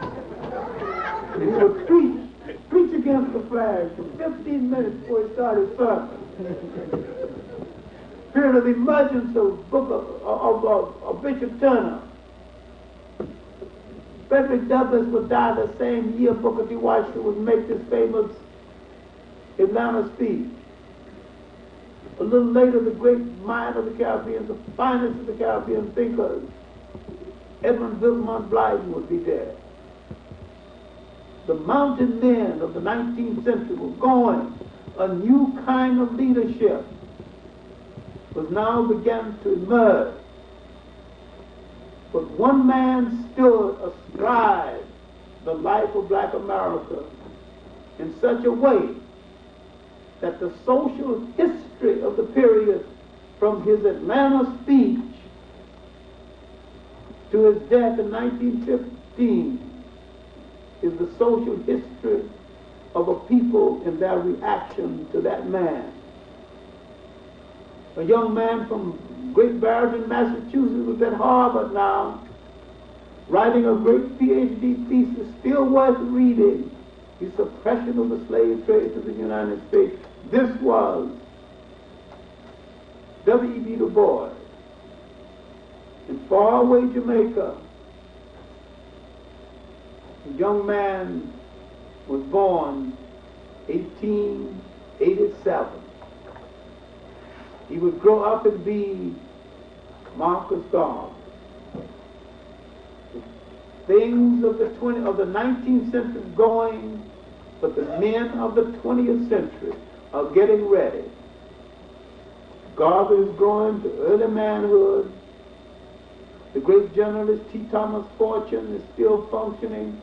And he would preach against the flag for 15 minutes before he started his sermon. Period of emergence of Bishop Turner. Frederick Douglass would die the same year Booker T. Washington would make this famous Atlanta speech. A little later, the great mind of the Caribbean, the finest of the Caribbean thinkers, Edmund Wilmot Blyden would be there. The mountain men of the 19th century were going. A new kind of leadership was now began to emerge. But one man stood astride the life of black America in such a way that the social history of the period from his Atlanta speech to his death in 1915 is the social history of a people in their reaction to that man. A young man from Great Barrington, Massachusetts, was at Harvard now, writing a great PhD thesis, still worth reading, the suppression of the slave trade to the United States. This was W.E.B. Du Bois. In faraway Jamaica, a young man was born 1887. He would grow up and be Marcus Garvey. Things of the 19th century going, but the men of the 20th century are getting ready. Garvey is growing to early manhood. The great journalist T. Thomas Fortune is still functioning.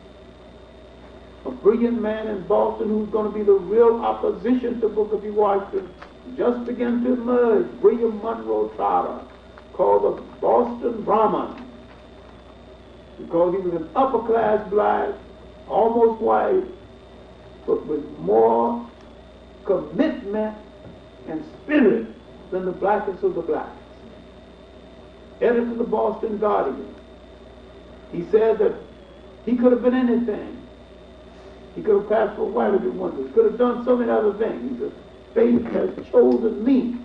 A brilliant man in Boston who's going to be the real opposition to Booker T. Washington just began to emerge. William Monroe Trotter, called the Boston Brahmin, because he was an upper-class black, almost white, but with more commitment and spirit than the blackest of the blacks. Editor of the Boston Guardian. He said that he could have been anything. He could have passed for white if he wanted. He could have done so many other things. He said, fate has chosen me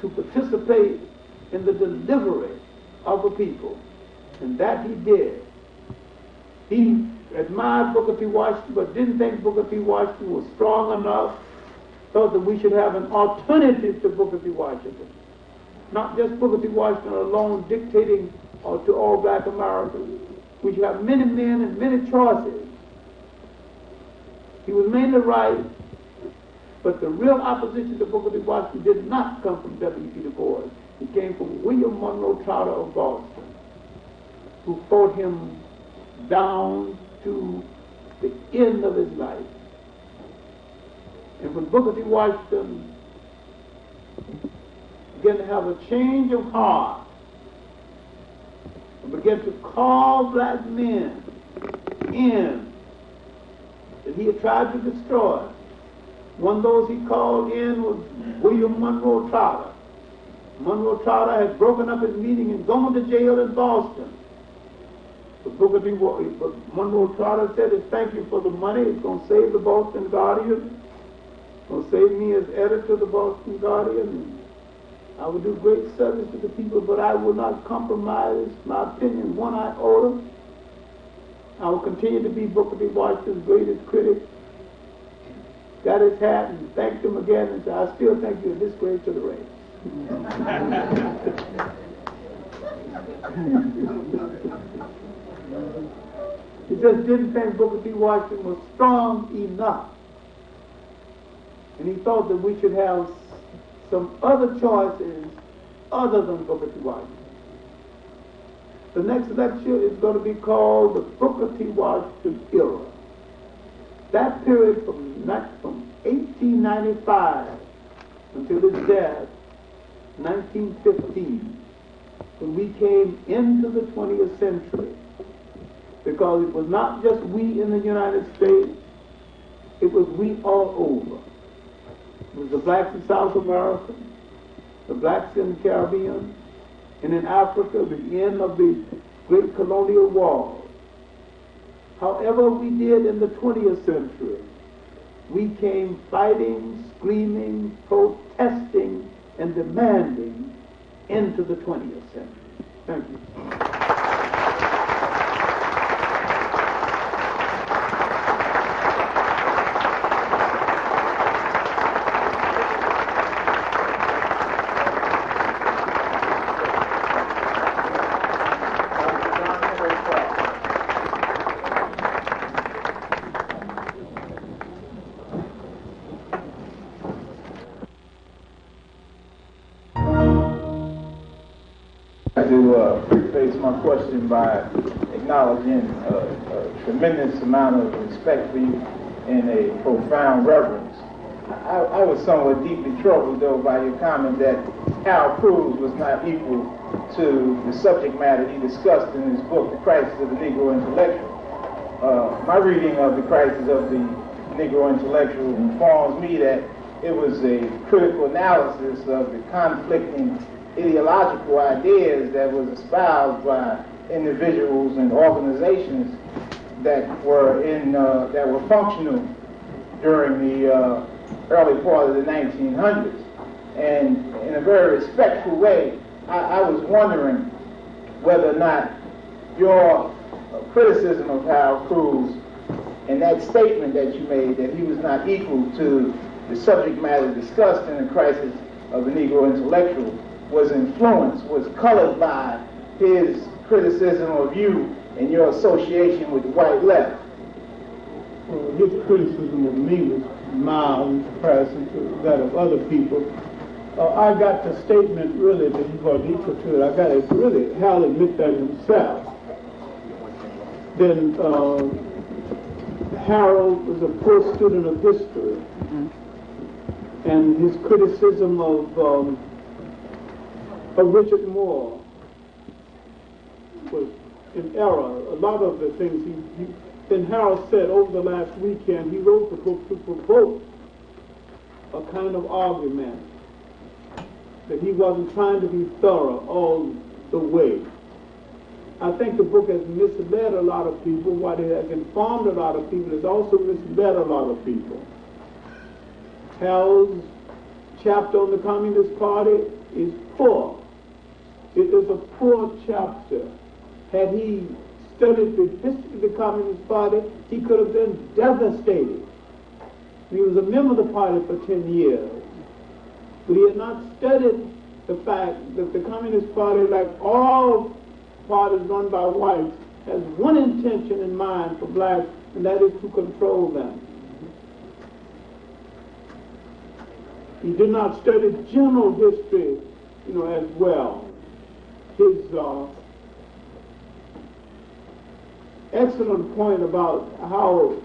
to participate in the delivery of a people. And that he did. He admired Booker T. Washington, but didn't think Booker T. Washington was strong enough, thought that we should have an alternative to Booker T. Washington. Not just Booker T. Washington alone dictating to all black Americans. We should have many men and many choices He was mainly right, but the real opposition to Booker T. Washington did not come from W.E. Du Bois. It came from William Monroe Trotter of Boston, who fought him down to the end of his life. And when Booker T. Washington began to have a change of heart, and began to call black men in that he had tried to destroy, one of those he called in was William Monroe Trotter. Monroe Trotter had broken up his meeting and gone to jail in Boston. But Monroe Trotter said, thank you for the money. It's going to save the Boston Guardian. It's going to save me as editor of the Boston Guardian. And I will do great service to the people, but I will not compromise my opinion one iota. I will continue to be Booker T. Washington's greatest critic. Got his hat and thanked him again and said, I still think you're a disgrace to the race. He just didn't think Booker T. Washington was strong enough. And he thought that we should have some other choices other than Booker T. Washington. The next lecture is going to be called the Booker T. Washington era. That period from 1895 until his death, 1915, when we came into the 20th century. Because it was not just we in the United States, it was we all over. It was the blacks in South America, the blacks in the Caribbean, and in Africa, the end of the great colonial wars. However we did in the 20th century, we came fighting, screaming, protesting, and demanding into the 20th century. Thank you. Preface my question by acknowledging a tremendous amount of respect for you and a profound reverence. I was somewhat deeply troubled, though, by your comment that Harold Cruse was not equal to the subject matter he discussed in his book, The Crisis of the Negro Intellectual. My reading of The Crisis of the Negro Intellectual informs me that it was a critical analysis of the conflicting ideological ideas that was espoused by individuals and organizations that were functional during the early part of the 1900s. And in a very respectful way, I was wondering whether or not your criticism of Harold Cruse and that statement that you made that he was not equal to the subject matter discussed in The Crisis of the Negro Intellectual was influenced, was colored by his criticism of you and your association with the white left. Well, his criticism of me was mild in comparison to that of other people. I got the statement really that he was equal to it. I got it really, Hal admit that himself. Then Harold was a poor student of history, and his criticism of Richard Moore was in error. A lot of the things then Harold said over the last weekend, he wrote the book to provoke a kind of argument that he wasn't trying to be thorough all the way. I think the book has misled a lot of people. While it has informed a lot of people, it's also misled a lot of people. Harold's chapter on the Communist Party is poor. It is a poor chapter. Had he studied the history of the Communist Party, he could have been devastated. He was a member of the party for 10 years. But he had not studied the fact that the Communist Party, like all parties run by whites, has one intention in mind for blacks, and that is to control them. He did not study general history, as well. His excellent point about how,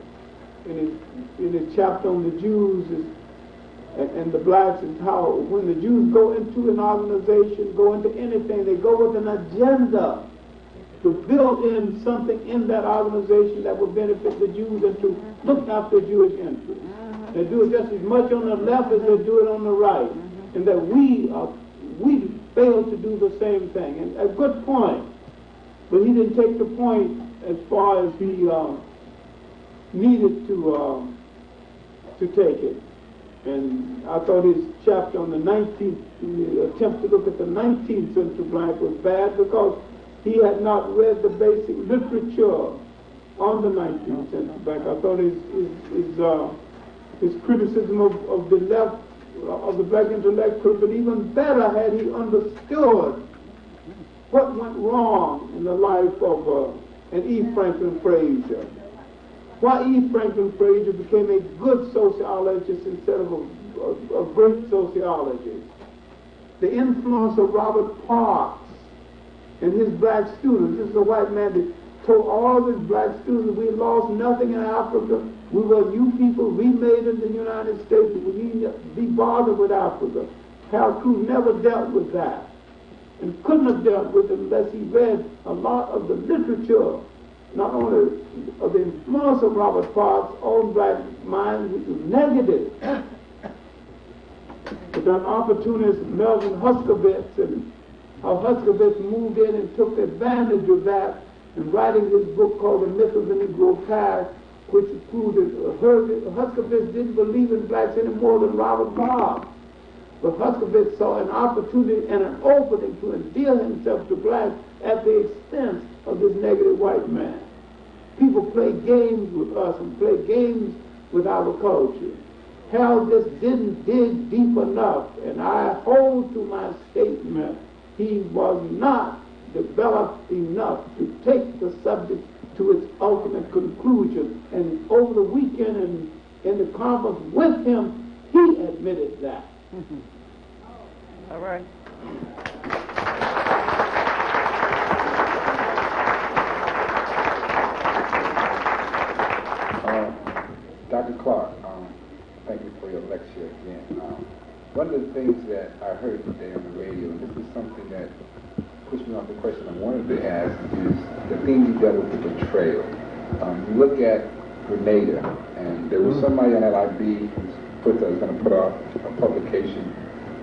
in his chapter on the Jews and the blacks, is how when the Jews go into an organization, go into anything, they go with an agenda to build in something in that organization that will benefit the Jews and to look after Jewish interests. They do it just as much on the left as they do it on the right, and that we fail to do the same thing. And a good point, but he didn't take the point as far as he needed to take it. And I thought his chapter on the 19th, the attempt to look at the 19th century black was bad because he had not read the basic literature on the 19th century black. I thought his criticism of the left, of the black intellect could have been even better had he understood what went wrong in the life of an E. Franklin Frazier. Why E. Franklin Frazier became a good sociologist instead of a great sociologist. The influence of Robert Parks and his black students. This is a white man that told all of his black students, we lost nothing in Africa. We were new people remade in the United States. We need to be bothered with Africa. Hal Cruse never dealt with that and couldn't have dealt with it unless he read a lot of the literature, not only of the influence of Robert Parks on black minds, which was negative, but an opportunist, Melvin Huskovitz, and how Huskovitz moved in and took advantage of that in writing this book called The Myth of the Negro Caste, which proved that Huskovitz didn't believe in blacks any more than Robert Parks. But Huskovitz saw an opportunity and an opening to endear himself to blacks at the expense of this negative white man. People play games with us and play games with our culture. Hal just didn't dig deep enough, and I hold to my statement, he was not developed enough to take the subject to its ultimate conclusion. And over the weekend and in the conference with him, he admitted that. All right. Dr. Clarke, thank you for your lecture again. One of the things that I heard today on the radio, and this is something that pushed me off the question I wanted to ask, is the thing you dealt with the betrayal. You look at Grenada, and there was somebody on LIB who was going to put out a publication,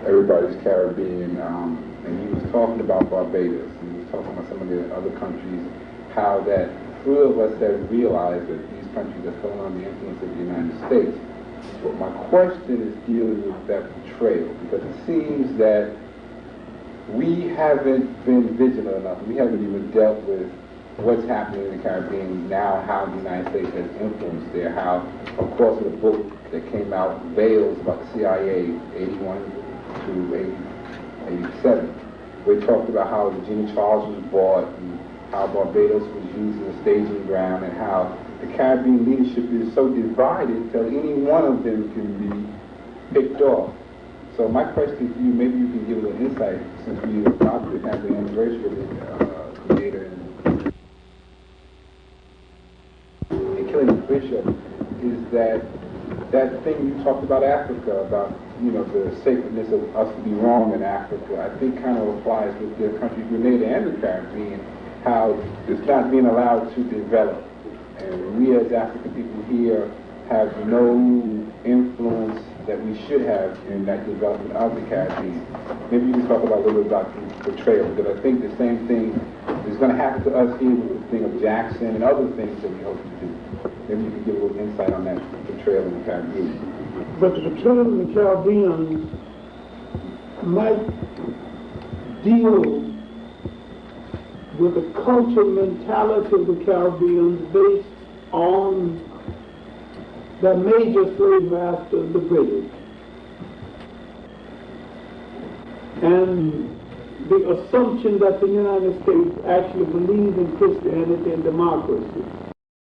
Everybody's Caribbean, and he was talking about Barbados, and he was talking about some of the other countries, how that few of us have realized that these countries are still under the influence of the United States. But my question is dealing with that betrayal, because it seems that we haven't been vigilant enough. We haven't even dealt with what's happening in the Caribbean now, how the United States has influenced there, how, of course, in the book that came out, Veils, about the CIA, 81 to 87, we talked about how Regina Charles was bought and how Barbados was used as a staging ground and how the Caribbean leadership is so divided that any one of them can be picked off. So my question to you, maybe you can give a little insight, since we are about to have the anniversary of the creator and killing the bishop, is that thing you talked about Africa, about the sacredness of us to be wrong in Africa, I think kind of applies with the country Grenada and the Caribbean, how it's not being allowed to develop. And we as African people here have no influence that we should have in that development of the Caribbean. Maybe you can talk about a little bit about the betrayal, because I think the same thing is going to happen to us here with the thing of Jackson and other things that we hope to do. Maybe you can give a little insight on that betrayal in the Caribbean. But the betrayal in the Caribbean might deal with the cultural mentality of the Caribbeans based on the major slave masters, the British. And the assumption that the United States actually believes in Christianity and democracy.